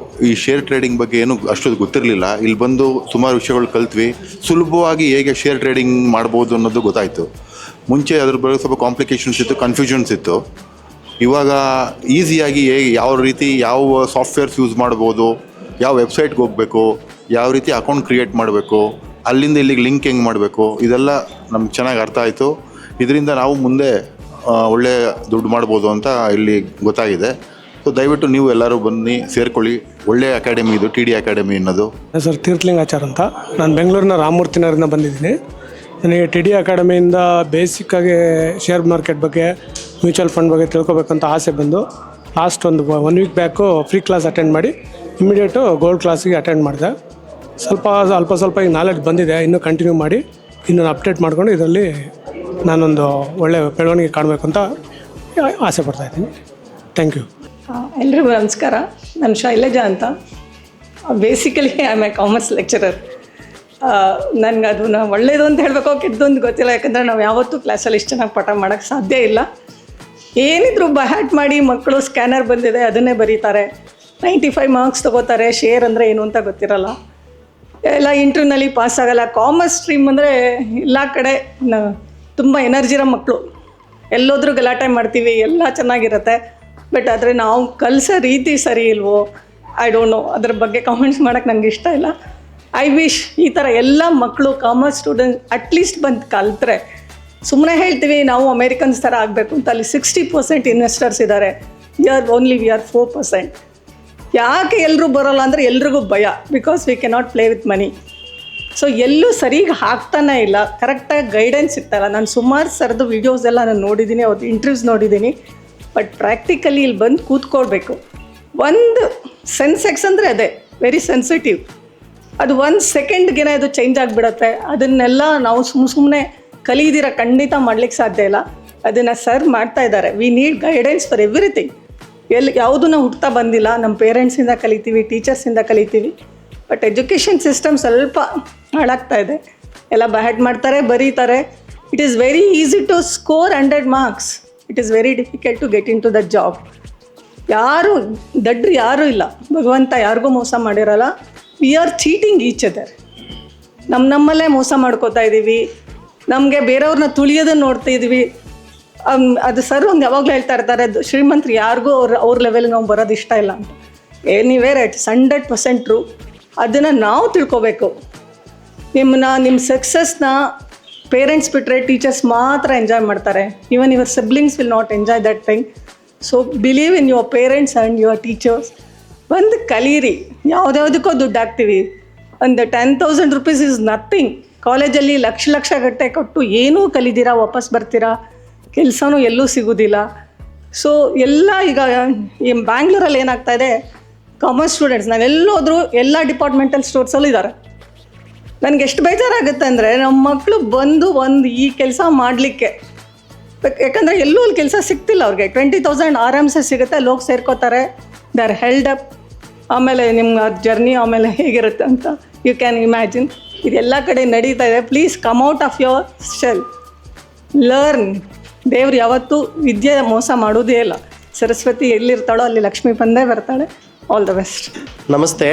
ಈ ಶೇರ್ ಟ್ರೇಡಿಂಗ್ ಬಗ್ಗೆ ಏನೂ ಅಷ್ಟೊಂದು ಗೊತ್ತಿರಲಿಲ್ಲ. ಇಲ್ಲಿ ಬಂದು ಸುಮಾರು ವಿಷಯಗಳು ಕಲ್ತ್ವಿ. ಸುಲಭವಾಗಿ ಹೇಗೆ ಶೇರ್ ಟ್ರೇಡಿಂಗ್ ಮಾಡ್ಬೋದು ಅನ್ನೋದು ಗೊತ್ತಾಯಿತು. ಮುಂಚೆ ಅದ್ರ ಬಗ್ಗೆ ಸ್ವಲ್ಪ ಕಾಂಪ್ಲಿಕೇಶನ್ಸ್ ಇತ್ತು, ಕನ್ಫ್ಯೂಷನ್ಸ್ ಇತ್ತು. ಇವಾಗ ಈಸಿಯಾಗಿ ಯಾವ ರೀತಿ ಯಾವ ಸಾಫ್ಟ್ವೇರ್ಸ್ ಯೂಸ್ ಮಾಡ್ಬೋದು, ಯಾವ ವೆಬ್ಸೈಟ್ಗೆ ಹೋಗಬೇಕು, ಯಾವ ರೀತಿ ಅಕೌಂಟ್ ಕ್ರಿಯೇಟ್ ಮಾಡಬೇಕು, ಅಲ್ಲಿಂದ ಇಲ್ಲಿಗೆ ಲಿಂಕ್ ಹೆಂಗೆ ಮಾಡಬೇಕು, ಇದೆಲ್ಲ ನಮ್ಗೆ ಚೆನ್ನಾಗಿ ಅರ್ಥ ಆಯಿತು. ಇದರಿಂದ ನಾವು ಮುಂದೆ ಒಳ್ಳೆ ದುಡ್ಡು ಮಾಡ್ಬೋದು ಅಂತ ಇಲ್ಲಿ ಗೊತ್ತಾಗಿದೆ. ಸೊ ದಯವಿಟ್ಟು ನೀವು ಎಲ್ಲರೂ ಬನ್ನಿ, ಸೇರ್ಕೊಳ್ಳಿ. ಒಳ್ಳೆಯ ಅಕಾಡೆಮಿ ಇದು, TD ಅಕಾಡೆಮಿ ಅನ್ನೋದು. ಸರ್ ತೀರ್ಥಲಿಂಗಾಚಾರ್ ಅಂತ, ನಾನು ಬೆಂಗಳೂರಿನ ರಾಮಮೂರ್ತಿ ನಗರದಿಂದ ಬಂದಿದ್ದೀನಿ. ನನಗೆ TD ಅಕಾಡೆಮಿಯಿಂದ ಬೇಸಿಕ್ಕಾಗಿ ಶೇರ್ ಮಾರ್ಕೆಟ್ ಬಗ್ಗೆ, ಮ್ಯೂಚುವಲ್ ಫಂಡ್ ಬಗ್ಗೆ ತಿಳ್ಕೊಬೇಕಂತ ಆಸೆ ಬಂದು ಲಾಸ್ಟ್ ಒಂದು 1 week back free class attend ಮಾಡಿ ಇಮಿಡಿಯೇಟು ಗೋಲ್ಡ್ ಕ್ಲಾಸಿಗೆ ಅಟೆಂಡ್ ಮಾಡಿದೆ. ಸ್ವಲ್ಪ ಈಗ ನಾಲೆಡ್ಜ್ ಬಂದಿದೆ. ಇನ್ನೂ ಕಂಟಿನ್ಯೂ ಮಾಡಿ ಇನ್ನೂ ಅಪ್ಡೇಟ್ ಮಾಡಿಕೊಂಡು ಇದರಲ್ಲಿ ನಾನೊಂದು ಒಳ್ಳೆಯ ಬೆಳವಣಿಗೆ ಕಾಣಬೇಕು ಅಂತ ಆಸೆ ಪಡ್ತಾಯಿದ್ದೀನಿ. Thank you. ಎಲ್ರಿಗೂ ನಮಸ್ಕಾರ. ನಾನು ಶೈಲಜಾ ಅಂತ. Basically I am A commerce lecturer. ನನಗೆ ಅದನ್ನು ಒಳ್ಳೆಯದು ಅಂತ ಹೇಳಬೇಕೋ ಕೆಟ್ಟದೊಂದು ಗೊತ್ತಿಲ್ಲ, ಯಾಕಂದರೆ ನಾವು ಯಾವತ್ತೂ ಕ್ಲಾಸಲ್ಲಿ ಇಷ್ಟು ಚೆನ್ನಾಗಿ ಪಾಠ ಮಾಡೋಕ್ಕೆ ಸಾಧ್ಯ ಇಲ್ಲ. ಏನಿದ್ರು ಬಹ್ಯಾಟ್ ಮಾಡಿ ಮಕ್ಕಳು ಸ್ಕ್ಯಾನರ್ ಬಂದಿದೆ ಅದನ್ನೇ ಬರೀತಾರೆ, 95 ಮಾರ್ಕ್ಸ್ ತೊಗೋತಾರೆ. ಶೇರ್ ಅಂದರೆ ಏನು ಅಂತ ಗೊತ್ತಿರಲ್ಲ, ಎಲ್ಲ ಇಂಟರ್ವ್ಯೂನಲ್ಲಿ ಪಾಸ್ ಆಗೋಲ್ಲ. ಕಾಮರ್ಸ್ ಸ್ಟ್ರೀಮ್ ಅಂದರೆ ಎಲ್ಲ ಕಡೆ ತುಂಬ ಎನರ್ಜಿರೋ ಮಕ್ಕಳು, ಎಲ್ಲೋದ್ರೂ ಗಲಾಟೆ ಮಾಡ್ತೀವಿ, ಎಲ್ಲ ಚೆನ್ನಾಗಿರುತ್ತೆ. ಬಟ್ ಆದರೆ ನಾವು ಕಲಿಸೋ ರೀತಿ ಸರಿ ಇಲ್ವೋ, ಐ ಡೋಂಟ್ ನೋ. ಅದ್ರ ಬಗ್ಗೆ ಕಾಮೆಂಟ್ಸ್ ಮಾಡೋಕ್ಕೆ ನಂಗೆ ಇಷ್ಟ ಇಲ್ಲ. ಐ ವಿಶ್ ಈ ಥರ ಎಲ್ಲ ಮಕ್ಕಳು ಕಾಮರ್ಸ್ ಸ್ಟೂಡೆಂಟ್ ಅಟ್ಲೀಸ್ಟ್ ಬಂದು ಕಲಿತ್ರೆ. ಸುಮ್ಮನೆ ಹೇಳ್ತೀವಿ ನಾವು ಅಮೇರಿಕನ್ಸ್ ಥರ ಆಗಬೇಕು ಅಂತ, ಅಲ್ಲಿ 60% ಇನ್ವೆಸ್ಟರ್ಸ್ ಇದ್ದಾರೆ, ವಿ ಆರ್ 4%. ಯಾಕೆ ಎಲ್ಲರೂ ಬರೋಲ್ಲ ಅಂದರೆ ಎಲ್ರಿಗೂ ಭಯ, because we cannot play with money. So ಎಲ್ಲೂ ಸರಿಗೆ ಹಾಕ್ತಾನೆ ಇಲ್ಲ, ಕರೆಕ್ಟಾಗಿ ಗೈಡೆನ್ಸ್ ಇರ್ತಲ್ಲ. ನಾನು ಸುಮಾರು ಸರ್ದು ವೀಡಿಯೋಸ್ ಎಲ್ಲ ನಾನು ನೋಡಿದ್ದೀನಿ, ಅವ್ರದ್ದು ಇಂಟರ್ವ್ಯೂಸ್ ನೋಡಿದ್ದೀನಿ. ಬಟ್ ಪ್ರಾಕ್ಟಿಕಲಿ ಇಲ್ಲಿ ಬಂದು ಕೂತ್ಕೊಳ್ಬೇಕು. ಒಂದು ಸೆನ್ಸೆಕ್ಸ್ ಅಂದರೆ ಅದೇ ವೆರಿ ಸೆನ್ಸಿಟಿವ್, ಅದು 1 ಸೆಕೆಂಡ್ಗೆ ಅದು ಚೇಂಜ್ ಆಗಿಬಿಡುತ್ತೆ. ಅದನ್ನೆಲ್ಲ ನಾವು ಸುಮ್ಮನೆ ಕಲಿದಿರ ಖಂಡಿತ ಮಾಡ್ಲಿಕ್ಕೆ ಸಾಧ್ಯ ಇಲ್ಲ. ಅದನ್ನು ಸರ್ ಮಾಡ್ತಾ ಇದ್ದಾರೆ. We need guidance for everything. ಯಾವುದೂ ನಾವು ಹುಡ್ತಾ ಬಂದಿಲ್ಲ, ನಮ್ಮ ಪೇರೆಂಟ್ಸಿಂದ ಕಲಿತೀವಿ, ಟೀಚರ್ಸಿಂದ ಕಲಿತೀವಿ. ಬಟ್ ಎಜುಕೇಷನ್ ಸಿಸ್ಟಮ್ ಸ್ವಲ್ಪ ಹಾಳಾಗ್ತಾ ಇದೆ. ಎಲ್ಲ ಬಹ್ಯಾಟ್ ಮಾಡ್ತಾರೆ, ಬರೀತಾರೆ. It is very easy to score 100 marks. It is very difficult to get in to the job. ಯಾರು ದಡ್ರು ಯಾರೂ ಇಲ್ಲ, ಭಗವಂತ ಯಾರಿಗೂ ಮೋಸ ಮಾಡಿರಲ್ಲ. We are cheating each other. ನಮ್ಮಲ್ಲೇ ಮೋಸ ಮಾಡ್ಕೋತಾ ಇದ್ದೀವಿ, ನಮಗೆ ಬೇರೆಯವ್ರನ್ನ ತುಳಿಯೋದನ್ನು ನೋಡ್ತಾ ಇದ್ದೀವಿ. ಅದು ಸರ್ ಒಂದು ಯಾವಾಗಲೂ ಹೇಳ್ತಾ ಇರ್ತಾರೆ, ಶ್ರೀಮಂತರು ಯಾರಿಗೂ ಅವ್ರ ಲೆವೆಲ್ಗೆ ನಾವು ಬರೋದು ಇಷ್ಟ ಇಲ್ಲ ಅಂತ. Anywhere it's 100% true. ಅದನ್ನು ನಾವು ತಿಳ್ಕೊಬೇಕು. ನಿಮ್ಮ ಸಕ್ಸಸ್ನ ಪೇರೆಂಟ್ಸ್ ಬಿಟ್ಟರೆ ಟೀಚರ್ಸ್ ಮಾತ್ರ ಎಂಜಾಯ್ ಮಾಡ್ತಾರೆ. Even your siblings will not enjoy that thing. So believe in your parents and your teachers. ಬಂದು ಕಲೀರಿ. ಯಾವುದ್ಯಾವುದಕ್ಕೋ ದುಡ್ಡು ಹಾಕ್ತೀವಿ. ಒಂದು 10,000 ರೂಪೀಸ್ ಇಸ್ ನಥಿಂಗ್. ಕಾಲೇಜಲ್ಲಿ ಲಕ್ಷ ಗಟ್ಟೆ ಕೊಟ್ಟು ಏನೂ ಕಲಿದಿರಾ ವಾಪಸ್ ಬರ್ತೀರಾ, ಕೆಲಸನೂ ಎಲ್ಲೂ ಸಿಗೋದಿಲ್ಲ. ಸೊ ಎಲ್ಲ ಈಗ ಈ ಬ್ಯಾಂಗ್ಳೂರಲ್ಲಿ ಏನಾಗ್ತಾಯಿದೆ, ಕಾಮರ್ಸ್ ಸ್ಟೂಡೆಂಟ್ಸ್ ನಾವೆಲ್ಲೋದ್ರೂ ಎಲ್ಲ ಡಿಪಾರ್ಟ್ಮೆಂಟಲ್ ಸ್ಟೋರ್ಸಲ್ಲೂ ಇದ್ದಾರೆ. ನನಗೆ ಎಷ್ಟು ಬೇಜಾರಾಗುತ್ತೆ ಅಂದರೆ ನಮ್ಮ ಮಕ್ಕಳು ಬಂದು ಈ ಕೆಲಸ ಮಾಡಲಿಕ್ಕೆ, ಯಾಕಂದರೆ ಎಲ್ಲೂ ಅಲ್ಲಿ ಕೆಲಸ ಸಿಗ್ತಿಲ್ಲ ಅವ್ರಿಗೆ. 20,000 ಆರಾಮ್ಸೆ ಸಿಗುತ್ತೆ, ಅಲ್ಲಿ ಹೋಗಿ ಸೇರ್ಕೋತಾರೆ, ದೇ ಆರ್ ಹೆಲ್ಡ್ ಅಪ್. ಆಮೇಲೆ ನಿಮ್ಮ ಜರ್ನಿ ಆಮೇಲೆ ಹೇಗಿರುತ್ತೆ ಅಂತ ಯು ಕ್ಯಾನ್ ಇಮ್ಯಾಜಿನ್. ಇದೆಲ್ಲ ಕಡೆ ನಡೀತಾ ಇದೆ. Please come out of your shell, learn. ದೇವ್ರು ಯಾವತ್ತೂ ವಿದ್ಯೆ ಮೋಸ ಮಾಡೋದೇ ಇಲ್ಲ. ಸರಸ್ವತಿ ಎಲ್ಲಿರ್ತಾಳೋ ಅಲ್ಲಿ ಲಕ್ಷ್ಮಿ ಬಂದೇ ಬರ್ತಾಳೆ. All the best. ನಮಸ್ತೆ.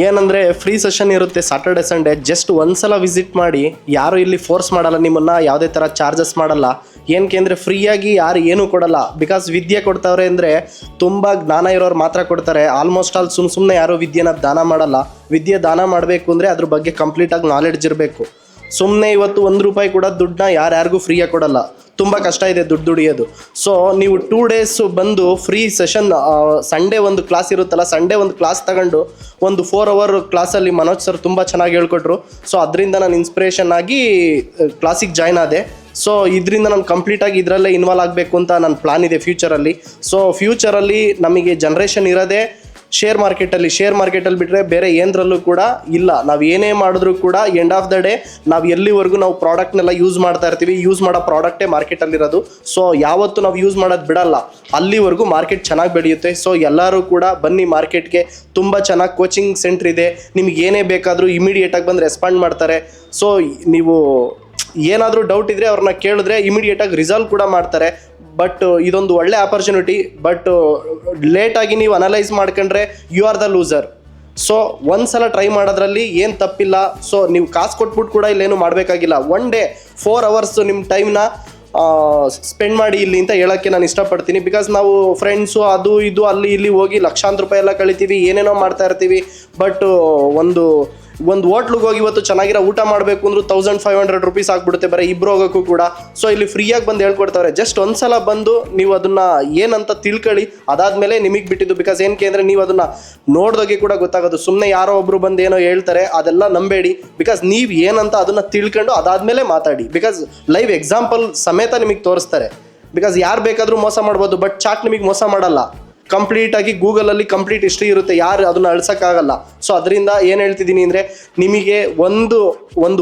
ಏನಂದರೆ ಫ್ರೀ ಸೆಷನ್ ಇರುತ್ತೆ ಸಾಟರ್ಡೆ ಸಂಡೇ. ಜಸ್ಟ್ ಒಂದ್ಸಲ ವಿಸಿಟ್ ಮಾಡಿ. ಯಾರು ಇಲ್ಲಿ ಫೋರ್ಸ್ ಮಾಡಲ್ಲ, ನಿಮ್ಮನ್ನು ಯಾವುದೇ ಥರ ಚಾರ್ಜಸ್ ಮಾಡಲ್ಲ. ಏನಕ್ಕೆ ಅಂದರೆ ಫ್ರೀಯಾಗಿ ಯಾರು ಏನೂ ಕೊಡಲ್ಲ. ಬಿಕಾಸ್ ವಿದ್ಯೆ ಕೊಡ್ತಾವ್ರೆ ಅಂದರೆ ತುಂಬ ಜ್ಞಾನ ಇರೋರು ಮಾತ್ರ ಕೊಡ್ತಾರೆ. ಆಲ್ಮೋಸ್ಟ್ ಆಲ್ ಸುಮ್ಮನೆ ಯಾರು ವಿದ್ಯೆನ ದಾನ ಮಾಡಲ್ಲ. ವಿದ್ಯೆ ದಾನ ಮಾಡಬೇಕು ಅಂದರೆ ಅದ್ರ ಬಗ್ಗೆ ಕಂಪ್ಲೀಟಾಗಿ ನಾಲೆಡ್ಜ್ ಇರಬೇಕು. ಸುಮ್ಮನೆ ಇವತ್ತು ₹1 ಕೂಡ ದುಡ್ಡನ್ನ ಯಾರ್ಯಾರಿಗೂ ಫ್ರೀಯಾಗಿ ಕೊಡಲ್ಲ. ತುಂಬ ಕಷ್ಟ ಇದೆ ದುಡ್ಡು ದುಡಿಯೋದು. ಸೊ ನೀವು 2 days ಬಂದು ಫ್ರೀ ಸೆಷನ್, ಸಂಡೇ ಒಂದು ಕ್ಲಾಸ್ ಇರುತ್ತಲ್ಲ, ಸಂಡೇ ಒಂದು ಕ್ಲಾಸ್ ತಗೊಂಡು ಒಂದು 4 hour ಕ್ಲಾಸಲ್ಲಿ ಮನೋಜ್ ಸರ್ ತುಂಬ ಚೆನ್ನಾಗಿ ಹೇಳ್ಕೊಟ್ರು. ಸೊ ಅದರಿಂದ ನಾನು ಇನ್ಸ್ಪಿರೇಷನ್ ಆಗಿ ಕ್ಲಾಸಿಗೆ ಜಾಯ್ನ್ ಆದೆ. ಸೊ ಇದರಿಂದ ನಾನು ಕಂಪ್ಲೀಟಾಗಿ ಇದರಲ್ಲೇ ಇನ್ವಾಲ್ವ್ ಆಗಬೇಕು ಅಂತ ನನ್ನ ಪ್ಲಾನ್ ಇದೆ ಫ್ಯೂಚರಲ್ಲಿ. ಸೊ ಫ್ಯೂಚರಲ್ಲಿ ನಮಗೆ ಜನ್ರೇಷನ್ ಇರೋದೇ ಶೇರ್ ಮಾರ್ಕೆಟಲ್ಲಿ ಬಿಟ್ಟರೆ ಬೇರೆ ಏನರಲ್ಲೂ ಕೂಡ ಇಲ್ಲ. ನಾವು ಏನೇ ಮಾಡಿದ್ರೂ ಕೂಡ ಎಂಡ್ ಆಫ್ ದ ಡೇ ನಾವು ಎಲ್ಲಿವರೆಗೂ ನಾವು ಪ್ರಾಡಕ್ಟ್ನೆಲ್ಲ ಯೂಸ್ ಮಾಡ್ತಾ ಇರ್ತೀವಿ, ಯೂಸ್ ಮಾಡೋ ಪ್ರಾಡಕ್ಟೇ ಮಾರ್ಕೆಟಲ್ಲಿರೋದು. ಸೊ ಯಾವತ್ತು ನಾವು ಯೂಸ್ ಮಾಡೋದು ಬಿಡಲ್ಲ, ಅಲ್ಲಿವರೆಗೂ ಮಾರ್ಕೆಟ್ ಚೆನ್ನಾಗಿ ಬೆಳೆಯುತ್ತೆ. ಸೊ ಎಲ್ಲರೂ ಕೂಡ ಬನ್ನಿ ಮಾರ್ಕೆಟ್ಗೆ. ತುಂಬ ಚೆನ್ನಾಗಿ ಕೋಚಿಂಗ್ ಸೆಂಟ್ರ್ ಇದೆ. ನಿಮ್ಗೆ ಏನೇ ಬೇಕಾದರೂ ಇಮಿಡಿಯೇಟಾಗಿ ಬಂದು ರೆಸ್ಪಾಂಡ್ ಮಾಡ್ತಾರೆ. ಸೊ ನೀವು ಏನಾದರೂ ಡೌಟ್ ಇದ್ದರೆ ಅವ್ರನ್ನ ಕೇಳಿದ್ರೆ ಇಮಿಡಿಯೇಟಾಗಿ ರಿಸಾಲ್ವ್ ಕೂಡ ಮಾಡ್ತಾರೆ. ಬಟ್ ಇದೊಂದು ಒಳ್ಳೆ ಆಪರ್ಚುನಿಟಿ. ಬಟ್ ಲೇಟಾಗಿ ನೀವು ಅನಲೈಸ್ ಮಾಡ್ಕೊಂಡ್ರೆ you are the loser. So ಒಂದ್ಸಲ ಟ್ರೈ ಮಾಡೋದ್ರಲ್ಲಿ ಏನು ತಪ್ಪಿಲ್ಲ. ಸೊ ನೀವು ಕಾಸು ಕೊಟ್ಬಿಟ್ಟು ಕೂಡ ಇಲ್ಲೇನು ಮಾಡಬೇಕಾಗಿಲ್ಲ. 1 day 4 hours ನಿಮ್ಮ ಟೈಮ್ನ ಸ್ಪೆಂಡ್ ಮಾಡಿ ಇಲ್ಲಿ ಅಂತ ಹೇಳೋಕ್ಕೆ ನಾನು ಇಷ್ಟಪಡ್ತೀನಿ. ಬಿಕಾಸ್ ನಾವು ಫ್ರೆಂಡ್ಸು ಅದು ಇದು ಅಲ್ಲಿ ಇಲ್ಲಿ ಹೋಗಿ ಲಕ್ಷಾಂತರ ರೂಪಾಯಿ ಎಲ್ಲ ಕಳಿತೀವಿ, ಏನೇನೋ ಮಾಡ್ತಾ ಇರ್ತೀವಿ. ಬಟ್ ಒಂದು ಹೋಟ್ಲಿಗೆ ಹೋಗಿ ಇವತ್ತು ಚೆನ್ನಾಗಿರೋ ಊಟ ಮಾಡಬೇಕು ಅಂದ್ರೂ 1500 ರೂಪೀಸ್ ಆಗ್ಬಿಡುತ್ತೆ ಬರೀ ಇಬ್ರು ಹೋಗೋಕ್ಕೂ ಕೂಡ. ಸೊ ಇಲ್ಲಿ ಫ್ರೀಯಾಗಿ ಬಂದು ಹೇಳ್ಕೊಡ್ತಾರೆ. ಜಸ್ಟ್ ಒಂದ್ಸಲ ಬಂದು ನೀವು ಅದನ್ನ ಏನಂತ ತಿಳ್ಕೊಳ್ಳಿ, ಅದಾದ್ಮೇಲೆ ನಿಮಗೆ ಬಿಟ್ಟಿದ್ದು. ಬಿಕಾಸ್ ಏನಕ್ಕೆ ಅಂದರೆ ನೀವು ಅದನ್ನ ನೋಡ್ದೋಗಿ ಕೂಡ ಗೊತ್ತಾಗೋದು. ಸುಮ್ಮನೆ ಯಾರೋ ಒಬ್ರು ಬಂದು ಏನೋ ಹೇಳ್ತಾರೆ ಅದೆಲ್ಲ ನಂಬೇಡಿ. ಬಿಕಾಸ್ ನೀವು ಏನಂತ ಅದನ್ನ ತಿಳ್ಕೊಂಡು ಅದಾದ್ಮೇಲೆ ಮಾತಾಡಿ. ಬಿಕಾಸ್ ಲೈವ್ ಎಕ್ಸಾಂಪಲ್ ಸಮೇತ ನಿಮಗೆ ತೋರಿಸ್ತಾರೆ. ಬಿಕಾಸ್ ಯಾರು ಬೇಕಾದರೂ ಮೋಸ ಮಾಡ್ಬೋದು, ಬಟ್ ಚಾಟ್ ನಿಮಗೆ ಮೋಸ ಮಾಡಲ್ಲ. ಕಂಪ್ಲೀಟಾಗಿ ಗೂಗಲಲ್ಲಿ ಕಂಪ್ಲೀಟ್ ಹಿಸ್ಟ್ರಿ ಇರುತ್ತೆ, ಯಾರು ಅದನ್ನ ಅಳ್ಸೋಕ್ಕಾಗಲ್ಲ. ಸೊ ಅದರಿಂದ ಏನು ಹೇಳ್ತಿದ್ದೀನಿ ಅಂದರೆ, ನಿಮಗೆ ಒಂದು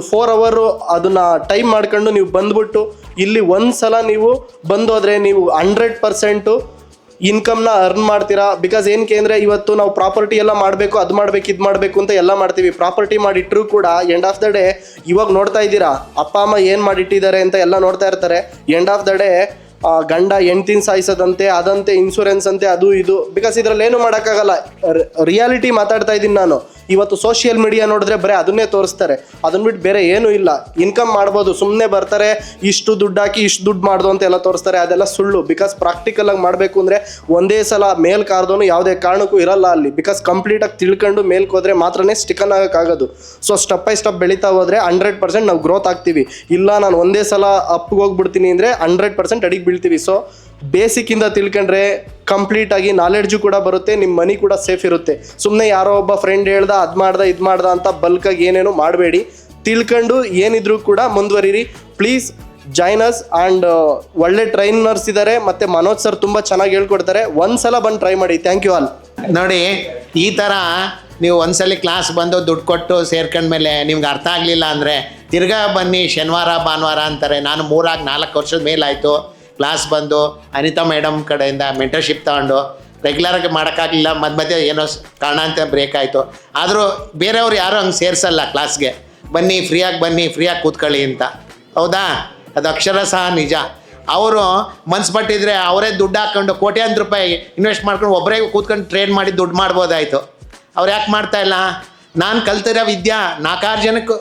4 hour ಅದನ್ನ ಟೈಮ್ ಮಾಡ್ಕೊಂಡು ನೀವು ಬಂದ್ಬಿಟ್ಟು ಇಲ್ಲಿ ಒಂದ್ಸಲ ನೀವು ಬಂದೋದ್ರೆ ನೀವು 100% ಇನ್ಕಮ್ನ ಅರ್ನ್ ಮಾಡ್ತೀರಾ. ಬಿಕಾಸ್ ಏನಕ್ಕೆ ಅಂದರೆ ಇವತ್ತು ನಾವು ಪ್ರಾಪರ್ಟಿ ಎಲ್ಲ ಮಾಡಬೇಕು, ಅದು ಮಾಡಬೇಕು, ಇದು ಮಾಡಬೇಕು ಅಂತ ಎಲ್ಲ ಮಾಡ್ತೀವಿ. ಪ್ರಾಪರ್ಟಿ ಮಾಡಿಟ್ರು ಕೂಡ ಎಂಡ್ ಆಫ್ ದ ಡೇ ಇವಾಗ ನೋಡ್ತಾ ಇದ್ದೀರಾ, ಅಪ್ಪ ಅಮ್ಮ ಏನು ಮಾಡಿಟ್ಟಿದ್ದಾರೆ ಅಂತ ಎಲ್ಲ ನೋಡ್ತಾ ಇರ್ತಾರೆ. ಎಂಡ್ ಆಫ್ ದ ಡೇ ಗಂಡ ಹೆಂಡ್ತಿನ ಸಾಯಿಸೋದಂತೆ, ಅದಂತೆ, ಇನ್ಶೂರೆನ್ಸ್ ಅಂತೆ, ಅದು ಇದು. ಬಿಕಾಸ್ ಇದರಲ್ಲಿ ಏನು ಮಾಡೋಕ್ಕಾಗಲ್ಲ. ರಿಯಾಲಿಟಿ ಮಾತಾಡ್ತಾ ಇದ್ದೀನಿ ನಾನು. ಇವತ್ತು ಸೋಷಿಯಲ್ ಮೀಡಿಯಾ ನೋಡಿದ್ರೆ ಬರೀ ಅದನ್ನೇ ತೋರಿಸ್ತಾರೆ, ಅದನ್ನ ಬಿಟ್ಟು ಬೇರೆ ಏನೂ ಇಲ್ಲ. ಇನ್ಕಮ್ ಮಾಡ್ಬೋದು, ಸುಮ್ಮನೆ ಬರ್ತಾರೆ, ಇಷ್ಟು ದುಡ್ಡು ಹಾಕಿ ಇಷ್ಟು ದುಡ್ಡು ಮಾಡ್ದು ಅಂತ ಎಲ್ಲ ತೋರಿಸ್ತಾರೆ. ಅದೆಲ್ಲ ಸುಳ್ಳು. ಬಿಕಾಸ್ ಪ್ರಾಕ್ಟಿಕಲಾಗಿ ಮಾಡಬೇಕು ಅಂದರೆ ಒಂದೇ ಸಲ ಮೇಲ್ ಕಾರ್ದೋನು ಯಾವುದೇ ಕಾರಣಕ್ಕೂ ಇರಲ್ಲ ಅಲ್ಲಿ. ಬಿಕಾಸ್ ಕಂಪ್ಲೀಟಾಗಿ ತಿಳ್ಕೊಂಡು ಮೇಲ್ಗೆ ಹೋದ್ರೆ ಮಾತ್ರನೇ ಸ್ಟಿಕನ್ ಆಗೋಕ್ಕಾಗೋದು. ಸೊ ಸ್ಟೆಪ್ ಬೈ ಸ್ಟೆಪ್ ಬೆಳೀತಾ ಹೋದರೆ 100% ನಾವು ಗ್ರೋತ್ ಆಗ್ತೀವಿ. ಇಲ್ಲ ನಾನು ಒಂದೇ ಸಲ ಅಪ್ಗೆ ಹೋಗ್ಬಿಡ್ತೀನಿ ಅಂದರೆ 100% ಅಡಿಗೆ ಬೀಳ್ತೀವಿ. ಸೊ ಬೇಸಿಕ್ಕಿಂದ ತಿಳ್ಕೊಂಡ್ರೆ ಕಂಪ್ಲೀಟಾಗಿ ನಾಲೆಡ್ಜು ಕೂಡ ಬರುತ್ತೆ, ನಿಮ್ಮ ಮನಿ ಕೂಡ ಸೇಫ್ ಇರುತ್ತೆ. ಸುಮ್ಮನೆ ಯಾರೋ ಒಬ್ಬ ಫ್ರೆಂಡ್ ಹೇಳ್ದ, ಅದು ಮಾಡ್ದ, ಇದು ಮಾಡ್ದ ಅಂತ ಬಲ್ಕಾಗಿ ಏನೇನು ಮಾಡಬೇಡಿ. ತಿಳ್ಕೊಂಡು ಏನಿದ್ರು ಕೂಡ ಮುಂದುವರಿರಿ ಪ್ಲೀಸ್. ಜಾಯ್ನರ್ಸ್ ಆ್ಯಂಡ್ ಒಳ್ಳೆ ಟ್ರೈನರ್ಸ್ ಇದ್ದಾರೆ, ಮತ್ತು ಮನೋಜ್ ಸರ್ ತುಂಬ ಚೆನ್ನಾಗಿ ಹೇಳ್ಕೊಡ್ತಾರೆ. ಒಂದ್ಸಲ ಬಂದು ಟ್ರೈ ಮಾಡಿ. Thank you all. ನೋಡಿ, ಈ ಥರ ನೀವು ಒಂದ್ಸಲಿ ಕ್ಲಾಸ್ ಬಂದು ದುಡ್ಡು ಕೊಟ್ಟು ಸೇರ್ಕೊಂಡ್ಮೇಲೆ ನಿಮ್ಗೆ ಅರ್ಥ ಆಗಲಿಲ್ಲ ಅಂದರೆ ತಿರ್ಗಾ ಬನ್ನಿ, ಶನಿವಾರ ಭಾನುವಾರ ಅಂತಾರೆ. ನಾನು 3-4 ವರ್ಷದ ಮೇಲಾಯಿತು ಕ್ಲಾಸ್ ಬಂದು ಅನಿತಾ ಮೇಡಮ್ ಕಡೆಯಿಂದ ಮೆಂಟರ್ಶಿಪ್ ತಗೊಂಡು ರೆಗ್ಯುಲರಾಗಿ ಮಾಡೋಕ್ಕಾಗಲಿಲ್ಲ. ಮಧ್ಯೆ ಏನೋ ಕಾರಣ ಅಂತ ಬ್ರೇಕ್ ಆಯಿತು. ಆದರೂ ಬೇರೆಯವ್ರು ಯಾರೂ ಹಂಗೆ ಸೇರಿಸಲ್ಲ ಕ್ಲಾಸ್ಗೆ. ಬನ್ನಿ, ಫ್ರೀಯಾಗಿ ಕೂತ್ಕೊಳ್ಳಿ ಅಂತ. ಹೌದಾ? ಅದು ಅಕ್ಷರ ಸಹ ನಿಜ. ಅವರು ಮನ್ಸು ಪಟ್ಟಿದ್ರೆ ಅವರೇ ದುಡ್ಡು ಹಾಕ್ಕೊಂಡು ಕೋಟ್ಯಾಂತರ ರೂಪಾಯಿ ಇನ್ವೆಸ್ಟ್ ಮಾಡ್ಕೊಂಡು ಒಬ್ಬರೇ ಕೂತ್ಕೊಂಡು ಟ್ರೇಡ್ ಮಾಡಿ ದುಡ್ಡು ಮಾಡ್ಬೋದಾಯಿತು. ಅವ್ರು ಯಾಕೆ ಮಾಡ್ತಾಯಿಲ್ಲ? ನಾನು ಕಲ್ತಿರೋ ವಿದ್ಯೆ 4-6 ಜನಕ್ಕೆ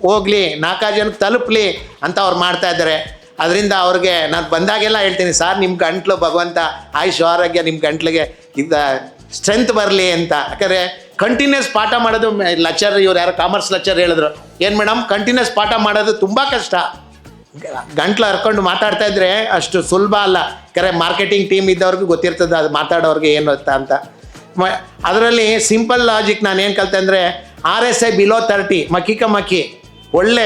ಹೋಗಲಿ, 4-6 ಜನಕ್ಕೆ ತಲುಪಲಿ ಅಂತ ಅವ್ರು ಮಾಡ್ತಾಯಿದ್ದಾರೆ. ಅದರಿಂದ ಅವ್ರಿಗೆ ನಾನು ಬಂದಾಗೆಲ್ಲ ಹೇಳ್ತೀನಿ, ಸರ್ ನಿಮ್ಮ ಗಂಟ್ಲು ಭಗವಂತ ಆಯುಷ್ ಆರೋಗ್ಯ ನಿಮ್ಮ ಗಂಟ್ಲಿಗೆ ಸ್ಟ್ರೆಂತ್ ಬರಲಿ ಅಂತ. ಯಾಕಂದರೆ ಕಂಟಿನ್ಯೂಸ್ ಪಾಠ ಮಾಡೋದು ಲೆಕ್ಚರ್, ಇವ್ರು ಯಾರೋ ಕಾಮರ್ಸ್ ಲೆಕ್ಚರ್ ಹೇಳಿದ್ರು, ಏನು ಮೇಡಮ್ ಕಂಟಿನ್ಯೂಸ್ ಪಾಠ ಮಾಡೋದು ತುಂಬ ಕಷ್ಟ. ಗಂಟ್ಲು ಹರ್ಕೊಂಡು ಮಾತಾಡ್ತಾ ಇದ್ರೆ ಅಷ್ಟು ಸುಲಭ ಅಲ್ಲ. ಮಾರ್ಕೆಟಿಂಗ್ ಟೀಮ್ ಇದ್ದವ್ರಿಗೂ ಗೊತ್ತಿರ್ತದೆ ಅದು ಮಾತಾಡೋರಿಗೆ ಏನು ಅಂತ. ಅದರಲ್ಲಿ ಸಿಂಪಲ್ ಲಾಜಿಕ್ ನಾನು ಏನು ಕಲಿತೆ ಅಂದರೆ, RSI ಬಿಲೋ 30 ಮಕ್ಕಿ ಒಳ್ಳೆ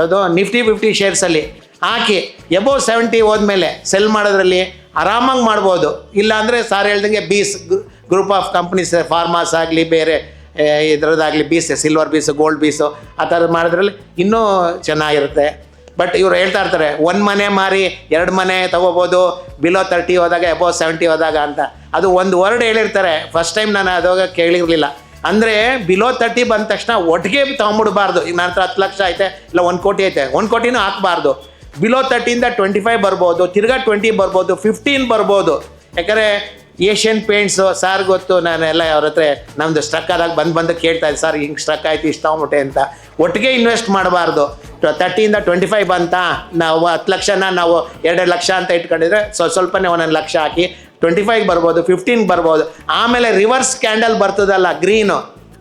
ಇದು ನಿಫ್ಟಿ 50 ಶೇರ್ಸಲ್ಲಿ ಹಾಕಿ ಎಬೋವ್ 70 ಹೋದ್ಮೇಲೆ ಸೆಲ್ ಮಾಡೋದ್ರಲ್ಲಿ ಆರಾಮಾಗಿ ಮಾಡ್ಬೋದು. ಇಲ್ಲಾಂದರೆ ಸಾರ್ ಹೇಳ್ದಂಗೆ ಬೀಸ್ ಗ್ರೂಪ್ ಆಫ್ ಕಂಪ್ನೀಸ್, ಫಾರ್ಮಾಸ್ ಆಗಲಿ, ಬೇರೆ ಇದರದ್ದಾಗಲಿ, ಬೀಸ್, ಸಿಲ್ವರ್ ಬೀಸು, ಗೋಲ್ಡ್ ಬೀಸು, ಆ ಥರದ್ದು ಮಾಡೋದ್ರಲ್ಲಿ ಇನ್ನೂ ಚೆನ್ನಾಗಿರುತ್ತೆ. ಬಟ್ ಇವ್ರು ಹೇಳ್ತಾ ಇರ್ತಾರೆ 1 ಮನೆ ಮಾರಿ 2 ಮನೆ ತೊಗೋಬೋದು ಬಿಲೋ 30 ಹೋದಾಗ, ಎಬೋವ್ 70 ಹೋದಾಗ ಅಂತ. ಅದು ಒಂದು ವರ್ಡ್ ಹೇಳಿರ್ತಾರೆ. ಫಸ್ಟ್ ಟೈಮ್ ನಾನು ಅದಾಗ ಕೇಳಿರಲಿಲ್ಲ. ಅಂದರೆ ಬಿಲೋ 30 ಬಂದ ತಕ್ಷಣ ಒಟ್ಟಿಗೆ ತೊಗೊಂಬಿಡ್ಬಾರ್ದು. ಈಗ ನನ್ನ ಹತ್ರ 10 ಲಕ್ಷ ಐತೆ, ಇಲ್ಲ 1 ಕೋಟಿ ಐತೆ, 1 ಕೋಟಿನೂ ಹಾಕಬಾರ್ದು. ಬಿಲೋ 30ಇಂದ 25 ಬರ್ಬೋದು, ತಿರ್ಗಾ 20 ಬರ್ಬೋದು, 15 ಬರ್ಬೋದು. ಯಾಕಂದರೆ ಏಷ್ಯನ್ ಪೇಂಟ್ಸು ಸಾರ್ ಗೊತ್ತು, ನಾನೆಲ್ಲ ಅವ್ರ ಹತ್ರ ನಮ್ಮದು ಸ್ಟ್ರಕ್ ಆದಾಗ ಬಂದು ಕೇಳ್ತಾ ಇದ್ದೆ, ಸರ್ ಹಿಂಗೆ ಸ್ಟ್ರಕ್ ಆಯ್ತು ಇಷ್ಟು ತೊಗೊಂಬಿಟ್ಟೆ ಅಂತ. ಒಟ್ಟಿಗೆ ಇನ್ವೆಸ್ಟ್ ಮಾಡಬಾರ್ದು. 30ಇಂದ 25 ಬಂತ, ನಾವು 10 ಲಕ್ಷನ ನಾವು 2 ಲಕ್ಷ ಅಂತ ಇಟ್ಕೊಂಡಿದ್ರೆ ಸ್ವಲ್ಪನೇ 1 ಲಕ್ಷ ಹಾಕಿ 25 ಬರ್ಬೋದು, 15 ಬರ್ಬೋದು. ಆಮೇಲೆ ರಿವರ್ಸ್ ಕ್ಯಾಂಡಲ್ ಬರ್ತದಲ್ಲ ಗ್ರೀನು,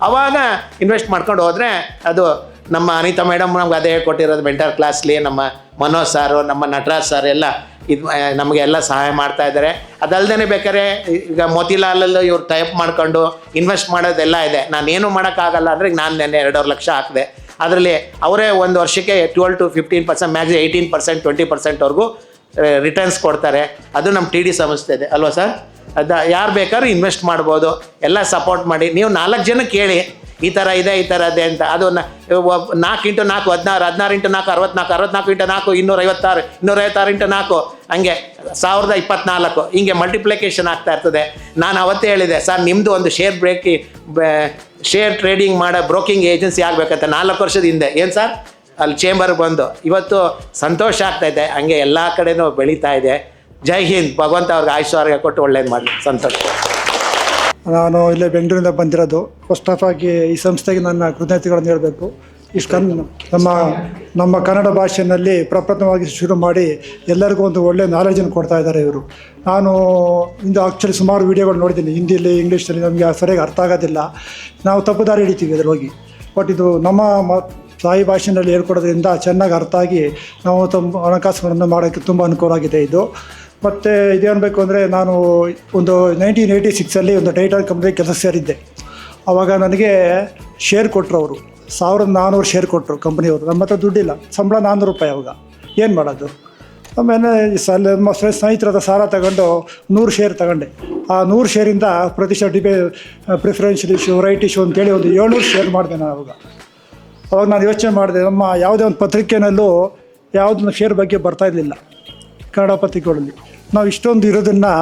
ಅವಾಗ ಇನ್ವೆಸ್ಟ್ ಮಾಡ್ಕೊಂಡು ಹೋದರೆ ಅದು ನಮ್ಮ ಅನಿತಾ ಮೇಡಮ್ ನಮ್ಗೆ ಅದೇ ಕೊಟ್ಟಿರೋದು ಮೆಂಟರ್ ಕ್ಲಾಸ್ಲಿ. ನಮ್ಮ ಮನೋಜ್ ಸಾರು, ನಮ್ಮ ನಟರಾಜ್ ಸರ್ ಎಲ್ಲ ಇದು ನಮಗೆಲ್ಲ ಸಹಾಯ ಮಾಡ್ತಾ ಇದ್ದಾರೆ. ಅದಲ್ಲದೆ ಬೇಕಾದ್ರೆ ಈಗ ಮೋತಿಲಾಲಲ್ಲೂ ಇವ್ರು ಟೈಪ್ ಮಾಡ್ಕೊಂಡು ಇನ್ವೆಸ್ಟ್ ಮಾಡೋದೆಲ್ಲ ಇದೆ. ನಾನೇನು ಮಾಡೋಕ್ಕಾಗಲ್ಲ ಅಂದರೆ ನಾನು ನೆನ್ನೆ 2.5 ಲಕ್ಷ ಹಾಕಿದೆ. ಅದರಲ್ಲಿ ಅವರೇ ಒಂದು ವರ್ಷಕ್ಕೆ 12 to 15%, ಮ್ಯಾಕ್ಸಿಮಮ್ 18%, 20%ವರೆಗೂ ರಿಟರ್ನ್ಸ್ ಕೊಡ್ತಾರೆ. ಅದು ನಮ್ಮ TD ಸಂಸ್ಥೆ ಇದೆ ಅಲ್ವಾ ಸರ್? ಅದು ಯಾರು ಬೇಕಾದ್ರೂ ಇನ್ವೆಸ್ಟ್ ಮಾಡ್ಬೋದು. ಎಲ್ಲ ಸಪೋರ್ಟ್ ಮಾಡಿ. ನೀವು 4 ಜನಕ್ಕೆ ಹೇಳಿ ಈ ಥರ ಇದೆ, ಈ ಥರ ಇದೆ ಅಂತ. ಅದು 4 × 4 16, 16 × 4 64, 64 × 4 256, 256 × 4 ಹಂಗೆ 1024 ಹಿಂಗೆ ಮಲ್ಟಿಪ್ಲಿಕೇಶನ್ ಆಗ್ತಾ ಇರ್ತದೆ. ನಾನು ಅವತ್ತೇ ಹೇಳಿದೆ, ಸರ್ ನಿಮ್ಮದು ಒಂದು ಶೇರ್ ಟ್ರೇಡಿಂಗ್ ಮಾಡೋ ಬ್ರೋಕಿಂಗ್ ಏಜೆನ್ಸಿ ಆಗಬೇಕಂತ 4 ವರ್ಷದ ಹಿಂದೆ. ಏನು ಸರ್ ಅಲ್ಲಿ ಚೇಂಬರ್ಗೆ ಬಂದು ಇವತ್ತು ಸಂತೋಷ ಆಗ್ತಾಯಿದೆ. ಹಂಗೆ ಎಲ್ಲ ಕಡೆನೂ ಬೆಳೀತಾ ಇದೆ. ಜೈ ಹಿಂದ್. ಭಗವಂತ ಅವ್ರಿಗೆ ಆಯುಷ್ಯ ಕೊಟ್ಟು ಒಳ್ಳೇದು ಮಾಡಲಿ. ಸಂತೋಷ. ನಾನು ಇಲ್ಲೇ ಬೆಂಗಳೂರಿಂದ ಬಂದಿರೋದು. ಫಸ್ಟ್ ಆಫ್ ಆಗಿ ಈ ಸಂಸ್ಥೆಗೆ ನನ್ನ ಕೃತಜ್ಞತೆಗಳನ್ನು ಹೇಳಬೇಕು. ಇಷ್ಟು ನಮ್ಮ ಕನ್ನಡ ಭಾಷೆಯಲ್ಲಿ ಪ್ರಪ್ರಥಮವಾಗಿ ಶುರು ಮಾಡಿ ಎಲ್ಲರಿಗೂ ಒಂದು ಒಳ್ಳೆಯ ನಾಲೆಜನ್ನು ಕೊಡ್ತಾ ಇದ್ದಾರೆ ಇವರು. ನಾನು ಇಂದು ಆ್ಯಕ್ಚುಲಿ ಸುಮಾರು ವೀಡಿಯೋಗಳು ನೋಡಿದ್ದೀನಿ, ಹಿಂದಿಯಲ್ಲಿ ಇಂಗ್ಲೀಷಲ್ಲಿ ನಮಗೆ ಸರಿಯಾಗಿ ಅರ್ಥ ಆಗೋದಿಲ್ಲ, ನಾವು ತಪ್ಪು ದಾರಿ ಹಿಡಿತೀವಿ ಅದ್ರ ಹೋಗಿ. ಬಟ್ ಇದು ನಮ್ಮ ತಾಯಿ ಭಾಷೆಯಲ್ಲಿ ಹೇಳ್ಕೊಡೋದ್ರಿಂದ ಚೆನ್ನಾಗಿ ಅರ್ಥ ಆಗಿ ನಾವು ಹಣಕಾಸುಗಳನ್ನು ಮಾಡೋಕ್ಕೆ ತುಂಬ ಅನುಕೂಲ ಆಗಿದೆ ಇದು. ಮತ್ತು ಇದೇನಬೇಕು ಅಂದರೆ ನಾನು ಒಂದು 1986 ಒಂದು ಟೈಟಲ್ ಕಂಪ್ನಿ ಕೆಲಸ ಸೇರಿದ್ದೆ. ಆವಾಗ ನನಗೆ ಶೇರ್ ಕೊಟ್ಟರು, ಅವರು 1400 ಶೇರ್ ಕೊಟ್ಟರು ಕಂಪ್ನಿಯವರು. ನಮ್ಮ ಹತ್ರ ದುಡ್ಡಿಲ್ಲ, ಸಂಬಳ 400 ರೂಪಾಯಿ. ಅವಾಗ ಏನು ಮಾಡೋದು? ಆಮೇಲೆ ನಮ್ಮ ಸ್ನೇಹಿತರ ಸಾಲ ತಗೊಂಡು 100 ಶೇರ್ ತಗೊಂಡೆ. ಆ 100 ಶೇರಿಂದ ಪ್ರತಿಶತ ಪ್ರಿಫರೆನ್ಷಿಯಲ್ ಇಶ್ಯೂ, ರೈಟ್ ಇಶ್ಯೂ ಅಂತೇಳಿ ಒಂದು 700 ಶೇರ್ ಮಾಡಿದೆ ನಾನು. ಅವಾಗ ನಾನು ಯೋಚನೆ ಮಾಡಿದೆ, ನಮ್ಮ ಯಾವುದೇ ಒಂದು ಪತ್ರಿಕೆಯಲ್ಲೂ ಯಾವುದನ್ನು ಶೇರ್ ಬಗ್ಗೆ ಬರ್ತಾಯಿರಲಿಲ್ಲ ಕನ್ನಡ ಪತ್ರಿಕೆಗಳಲ್ಲಿ. ನಾವು ಇಷ್ಟೊಂದು ಇರೋದನ್ನು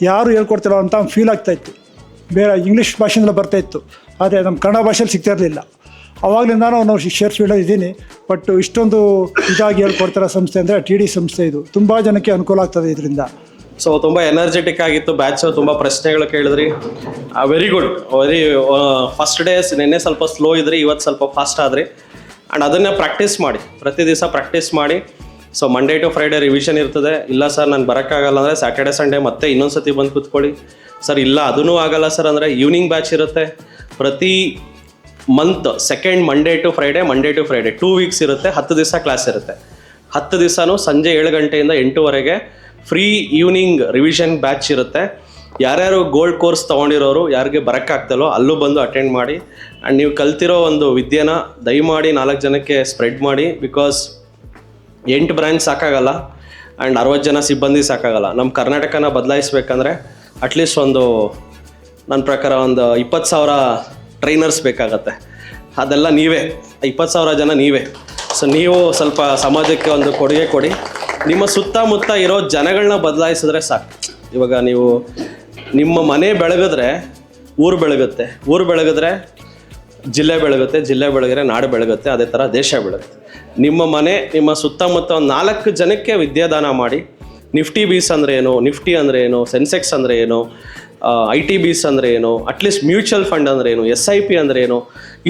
ಯಾರು ಹೇಳ್ಕೊಡ್ತಿರೋ ಅಂತ ಫೀಲ್ ಆಗ್ತಾಯಿತ್ತು. ಬೇರೆ ಇಂಗ್ಲೀಷ್ ಭಾಷೆಯಲ್ಲ ಬರ್ತಾಯಿತ್ತು, ಆದರೆ ನಮ್ಮ ಕನ್ನಡ ಭಾಷೆಯಲ್ಲಿ ಸಿಗ್ತಾ ಇರಲಿಲ್ಲ. ಆವಾಗಲಿಂದ ನಾವು ಶೇರ್ ಫೀಲ್ಡಲ್ಲಿ ಇದ್ದೀನಿ. ಬಟ್ ಇಷ್ಟೊಂದು ಇದಾಗಿ ಹೇಳ್ಕೊಡ್ತಿರೋ ಸಂಸ್ಥೆ ಅಂದರೆ TD ಸಂಸ್ಥೆ. ಇದು ತುಂಬ ಜನಕ್ಕೆ ಅನುಕೂಲ ಆಗ್ತದೆ ಇದರಿಂದ. ಸೊ ತುಂಬ ಎನರ್ಜೆಟಿಕ್ ಆಗಿತ್ತು ಬ್ಯಾಚು, ತುಂಬ ಪ್ರಶ್ನೆಗಳು ಕೇಳಿದ್ರಿ. Very good. ಫಸ್ಟ್ ಡೇಸ್ ನಿನ್ನೆ ಸ್ವಲ್ಪ ಸ್ಲೋ ಇದ್ರಿ, ಇವತ್ತು ಸ್ವಲ್ಪ ಫಾಸ್ಟ್ ಆದ್ರಿ. ಆ್ಯಂಡ್ ಅದನ್ನೇ ಪ್ರಾಕ್ಟೀಸ್ ಮಾಡಿ, ಪ್ರತಿ ದಿವಸ ಪ್ರಾಕ್ಟೀಸ್ ಮಾಡಿ. So Monday to Friday revision ಇರ್ತದೆ. ಇಲ್ಲ ಸರ್ ನಾನು ಬರೋಕ್ಕಾಗಲ್ಲ ಅಂದರೆ ಸ್ಯಾಟರ್ಡೆ ಸಂಡೇ ಮತ್ತೆ ಇನ್ನೊಂದು ಸತಿ ಬಂದು ಕೂತ್ಕೊಳ್ಳಿ. ಸರ್ ಇಲ್ಲ ಅದೂ ಆಗಲ್ಲ ಸರ್ ಅಂದರೆ ಈವ್ನಿಂಗ್ ಬ್ಯಾಚ್ ಇರುತ್ತೆ. ಪ್ರತಿ month second Monday to Friday 2 weeks ಇರುತ್ತೆ. 10 ದಿವಸ ಕ್ಲಾಸ್ ಇರುತ್ತೆ. 10 ದಿವಸನೂ ಸಂಜೆ 7 ಗಂಟೆಯಿಂದ 8ವರೆಗೆ ಫ್ರೀ ಈವ್ನಿಂಗ್ ರಿವಿಷನ್ ಬ್ಯಾಚ್ ಇರುತ್ತೆ. ಯಾರ್ಯಾರು ಗೋಲ್ಡ್ ಕೋರ್ಸ್ ತೊಗೊಂಡಿರೋರು, ಯಾರಿಗೆ ಬರೋಕ್ಕಾಗ್ತಲ್ಲೋ ಅಲ್ಲೂ ಬಂದು ಅಟೆಂಡ್ ಮಾಡಿ. ಆ್ಯಂಡ್ ನೀವು ಕಲ್ತಿರೋ ಒಂದು ವಿದ್ಯೆನ ದಯಮಾಡಿ 4 ಜನಕ್ಕೆ ಸ್ಪ್ರೆಡ್ ಮಾಡಿ. ಬಿಕಾಸ್ 8 ಬ್ರಾಂಚ್ ಸಾಕಾಗಲ್ಲ ಆ್ಯಂಡ್ 60 ಜನ ಸಿಬ್ಬಂದಿ ಸಾಕಾಗಲ್ಲ. ನಮ್ಮ ಕರ್ನಾಟಕನ ಬದಲಾಯಿಸ್ಬೇಕಂದ್ರೆ ಅಟ್ಲೀಸ್ಟ್ ಒಂದು ನನ್ನ ಪ್ರಕಾರ ಒಂದು 20,000 ಟ್ರೈನರ್ಸ್ ಬೇಕಾಗತ್ತೆ. ಅದೆಲ್ಲ ನೀವೇ, 20,000 ಜನ ನೀವೇ. ಸೊ ನೀವು ಸ್ವಲ್ಪ ಸಮಾಜಕ್ಕೆ ಒಂದು ಕೊಡುಗೆ ಕೊಡಿ. ನಿಮ್ಮ ಸುತ್ತಮುತ್ತ ಇರೋ ಜನಗಳನ್ನ ಬದಲಾಯಿಸಿದ್ರೆ ಸಾಕು. ಇವಾಗ ನೀವು ನಿಮ್ಮ ಮನೆ ಬೆಳಗಿದ್ರೆ ಊರು ಬೆಳಗುತ್ತೆ, ಊರು ಬೆಳಗಿದ್ರೆ ಜಿಲ್ಲೆ ಬೆಳಗುತ್ತೆ, ಜಿಲ್ಲೆ ಬೆಳಗಿದ್ರೆ ನಾಡು ಬೆಳಗುತ್ತೆ, ಅದೇ ಥರ ದೇಶ ಬೆಳಗುತ್ತೆ. ನಿಮ್ಮ ಮನೆ, ನಿಮ್ಮ ಸುತ್ತಮುತ್ತ ಒಂದು 4 ಜನಕ್ಕೆ ವಿದ್ಯಾದಾನ ಮಾಡಿ. ನಿಫ್ಟಿ ಬೀಸ್ ಅಂದರೆ ಏನು, ನಿಫ್ಟಿ ಅಂದರೆ ಏನು, ಸೆನ್ಸೆಕ್ಸ್ ಅಂದರೆ ಏನು, IT ಬೀಸ್ ಅಂದರೆ ಏನು, ಅಟ್ಲೀಸ್ಟ್ ಮ್ಯೂಚುವಲ್ ಫಂಡ್ ಅಂದರೆ ಏನು, SIP ಅಂದರೆ ಏನು,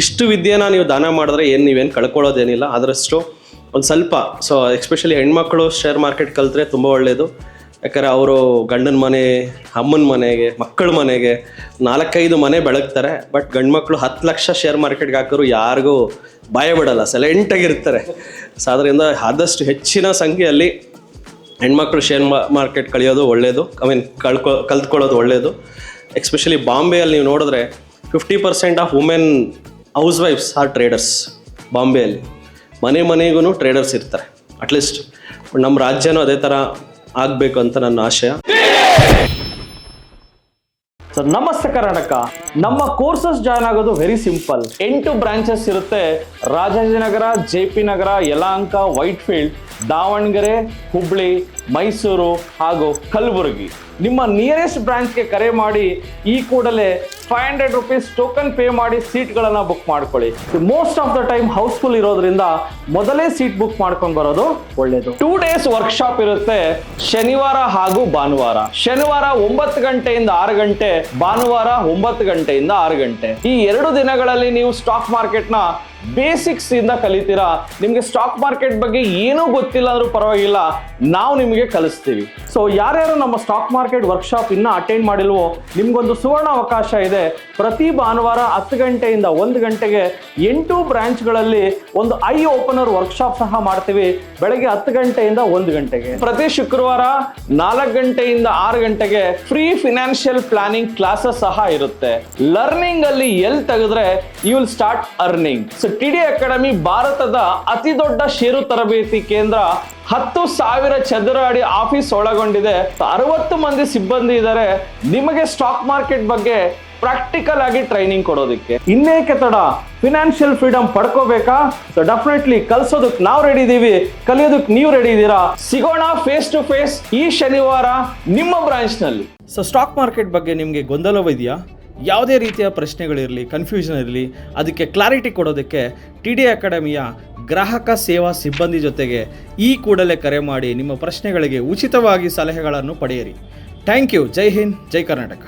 ಇಷ್ಟು ವಿದ್ಯೆನ ನೀವು ದಾನ ಮಾಡಿದ್ರೆ ನೀವೇನು ಕಳ್ಕೊಳ್ಳೋದೇನಿಲ್ಲ. ಅದರಷ್ಟು ಒಂದು ಸ್ವಲ್ಪ. ಸೊ ಎಸ್ಪೆಷಲಿ ಹೆಣ್ಮಕ್ಳು ಶೇರ್ ಮಾರ್ಕೆಟ್ ಕಲಿತ್ರೆ ತುಂಬ ಒಳ್ಳೆಯದು. ಯಾಕಂದರೆ ಅವರು ಗಂಡನ ಮನೆ, ಅಮ್ಮನ ಮನೆಗೆ, ಮಕ್ಕಳ ಮನೆಗೆ 4-5 ಮನೆ ಬೆಳಗ್ತಾರೆ. ಬಟ್ ಗಂಡು ಮಕ್ಕಳು 10 ಲಕ್ಷ ಶೇರ್ ಮಾರ್ಕೆಟ್ಗೆ ಹಾಕೋರು ಯಾರಿಗೂ ಭಯ ಬಿಡಲ್ಲ, ಸೈಲೆಂಟಾಗಿರ್ತಾರೆ. ಸೊ ಅದರಿಂದ ಆದಷ್ಟು ಹೆಚ್ಚಿನ ಸಂಖ್ಯೆಯಲ್ಲಿ ಹೆಣ್ಮಕ್ಳು ಶೇರ್ ಮಾರ್ಕೆಟ್ ಕಲಿಯೋದು ಒಳ್ಳೆಯದು. ಕಲ್ತ್ಕೊಳ್ಳೋದು ಒಳ್ಳೆಯದು. ಎಸ್ಪೆಷಲಿ ಬಾಂಬೆಯಲ್ಲಿ ನೀವು ನೋಡಿದ್ರೆ 50% ಆಫ್ ವುಮೆನ್ ಹೌಸ್ ವೈಫ್ಸ್ ಆರ್ ಟ್ರೇಡರ್ಸ್. ಬಾಂಬೆಯಲ್ಲಿ ಮನೆಗೂ ಟ್ರೇಡರ್ಸ್ ಇರ್ತಾರೆ. ಅಟ್ಲೀಸ್ಟ್ ನಮ್ಮ ರಾಜ್ಯನೂ ಅದೇ ಥರ ಆಗಬೇಕು ಅಂತ ನನ್ನ ಆಶಯ. ಸೊ ನಮಸ್ತೆ ಕರ್ನಾಟಕ. ನಮ್ಮ ಕೋರ್ಸಸ್ ಜಾಯ್ನ್ ಆಗೋದು ವೆರಿ ಸಿಂಪಲ್. 8 ಬ್ರಾಂಚಸ್ ಇರುತ್ತೆ. ರಾಜಾಜಿನಗರ, JP ನಗರ, ಯಲಹಂಕ, ವೈಟ್ಫೀಲ್ಡ್, ದಾವಣಗೆರೆ, ಹುಬ್ಳಿ, ಮೈಸೂರು ಹಾಗೂ ಕಲಬುರಗಿ. ನಿಮ್ಮ ನಿಯರೆಸ್ಟ್ ಬ್ರಾಂಚ್ಗೆ ಕರೆ ಮಾಡಿ ಈ ಕೂಡಲೇ 500 ರೂಪೀಸ್ ಟೋಕನ್ ಪೇ ಮಾಡಿ ಸೀಟ್ಗಳನ್ನು ಬುಕ್ ಮಾಡ್ಕೊಳ್ಳಿ. Most of the time housefull ಇರೋದ್ರಿಂದ ಮೊದಲೇ ಸೀಟ್ ಬುಕ್ ಮಾಡ್ಕೊಂಡು ಬರೋದು ಒಳ್ಳೇದು. 2 ಡೇಸ್ ವರ್ಕ್ಶಾಪ್ ಇರುತ್ತೆ, ಶನಿವಾರ ಹಾಗೂ ಭಾನುವಾರ. ಶನಿವಾರ 9 ಗಂಟೆಯಿಂದ 6 ಗಂಟೆ, ಭಾನುವಾರ 9 ಗಂಟೆಯಿಂದ 6 ಗಂಟೆ. ಈ 2 ದಿನಗಳಲ್ಲಿ ನೀವು ಸ್ಟಾಕ್ ಮಾರ್ಕೆಟ್ನ ಬೇಸಿಕ್ಸ್ ಇಂದ ಕಲಿತೀರಾ. ನಿಮಗೆ ಸ್ಟಾಕ್ ಮಾರ್ಕೆಟ್ ಬಗ್ಗೆ ಏನೂ ಗೊತ್ತಿಲ್ಲ ಅಂದ್ರೂ ಪರವಾಗಿಲ್ಲ, ನಾವು ನಿಮಗೆ ಕಲಿಸ್ತೀವಿ. ಸೊ ಯಾರ್ಯಾರು ನಮ್ಮ ಸ್ಟಾಕ್ ಮಾರ್ಕೆಟ್ ವರ್ಕ್ಶಾಪ್ ಇನ್ನೂ ಅಟೆಂಡ್ ಮಾಡಿಲ್ವೋ ನಿಮ್ಗೊಂದು ಸುವರ್ಣ ಅವಕಾಶ ಇದೆ. ಪ್ರತಿ ಭಾನುವಾರ 10 ಗಂಟೆಯಿಂದ 1 ಗಂಟೆಗೆ 8 ಬ್ರಾಂಚ್ಗಳಲ್ಲಿ ಒಂದು ಐ ಓಪನರ್ ವರ್ಕ್ಶಾಪ್ ಸಹ ಮಾಡ್ತೀವಿ. ಬೆಳಗ್ಗೆ 10 ಗಂಟೆಯಿಂದ 1 ಗಂಟೆಗೆ. ಪ್ರತಿ ಶುಕ್ರವಾರ 4 ಗಂಟೆಯಿಂದ 6 ಗಂಟೆಗೆ ಫ್ರೀ ಫಿನಾನ್ಷಿಯಲ್ ಪ್ಲಾನಿಂಗ್ ಕ್ಲಾಸಸ್ ಸಹ ಇರುತ್ತೆ. ಲರ್ನಿಂಗ್ ಅಲ್ಲಿ ಎಲ್ಲಿ ತೆಗೆದ್ರೆ you will start earning. So TD academy ಭಾರತದ ಅತಿ ದೊಡ್ಡ ಷೇರು ತರಬೇತಿ ಕೇಂದ್ರ. 10,000 ಚದರ ಅಡಿ ಆಫೀಸ್ ಒಳಗೊಂಡಿದೆ. 60 ಮಂದಿ ಸಿಬ್ಬಂದಿ ಇದ್ದಾರೆ ನಿಮಗೆ ಸ್ಟಾಕ್ ಮಾರ್ಕೆಟ್ ಬಗ್ಗೆ ಪ್ರಾಕ್ಟಿಕಲ್ ಆಗಿ ಟ್ರೈನಿಂಗ್ ಕೊಡೋದಕ್ಕೆ. ಇನ್ನೇಕೆ ತಡ, ಫಿನಾನ್ಷಿಯಲ್ ಫ್ರೀಡಮ್ ಪಡ್ಕೋಬೇಕಾ? ಸೊ ಡೆಫಿನೆಟ್ಲಿ ಕಲಿಸೋದಕ್ಕೆ ನಾವು ರೆಡಿ ಇದ್ದೀವಿ, ಕಲಿಯೋದಕ್ಕೆ ನೀವು ರೆಡಿ ಇದ್ದೀರಾ? ಸಿಗೋಣ ಫೇಸ್ ಟು ಫೇಸ್ ಈ ಶನಿವಾರ ನಿಮ್ಮ ಬ್ರಾಂಚ್ನಲ್ಲಿ. ಸೊ ಸ್ಟಾಕ್ ಮಾರ್ಕೆಟ್ ಬಗ್ಗೆ ನಿಮಗೆ ಗೊಂದಲವಿದೆಯಾ? ಯಾವುದೇ ರೀತಿಯ ಪ್ರಶ್ನೆಗಳಿರಲಿ, ಕನ್ಫ್ಯೂಷನ್ ಇರಲಿ, ಅದಕ್ಕೆ ಕ್ಲಾರಿಟಿ ಕೊಡೋದಕ್ಕೆ TD ಅಕಾಡೆಮಿಯ ಗ್ರಾಹಕ ಸೇವಾ ಸಿಬ್ಬಂದಿ ಜೊತೆಗೆ ಈ ಕೂಡಲೇ ಕರೆ ಮಾಡಿ ನಿಮ್ಮ ಪ್ರಶ್ನೆಗಳಿಗೆ ಉಚಿತವಾಗಿ ಸಲಹೆಗಳನ್ನು ಪಡೆಯಿರಿ. Thank you. ಜೈ ಹಿಂದ್, ಜೈ ಕರ್ನಾಟಕ.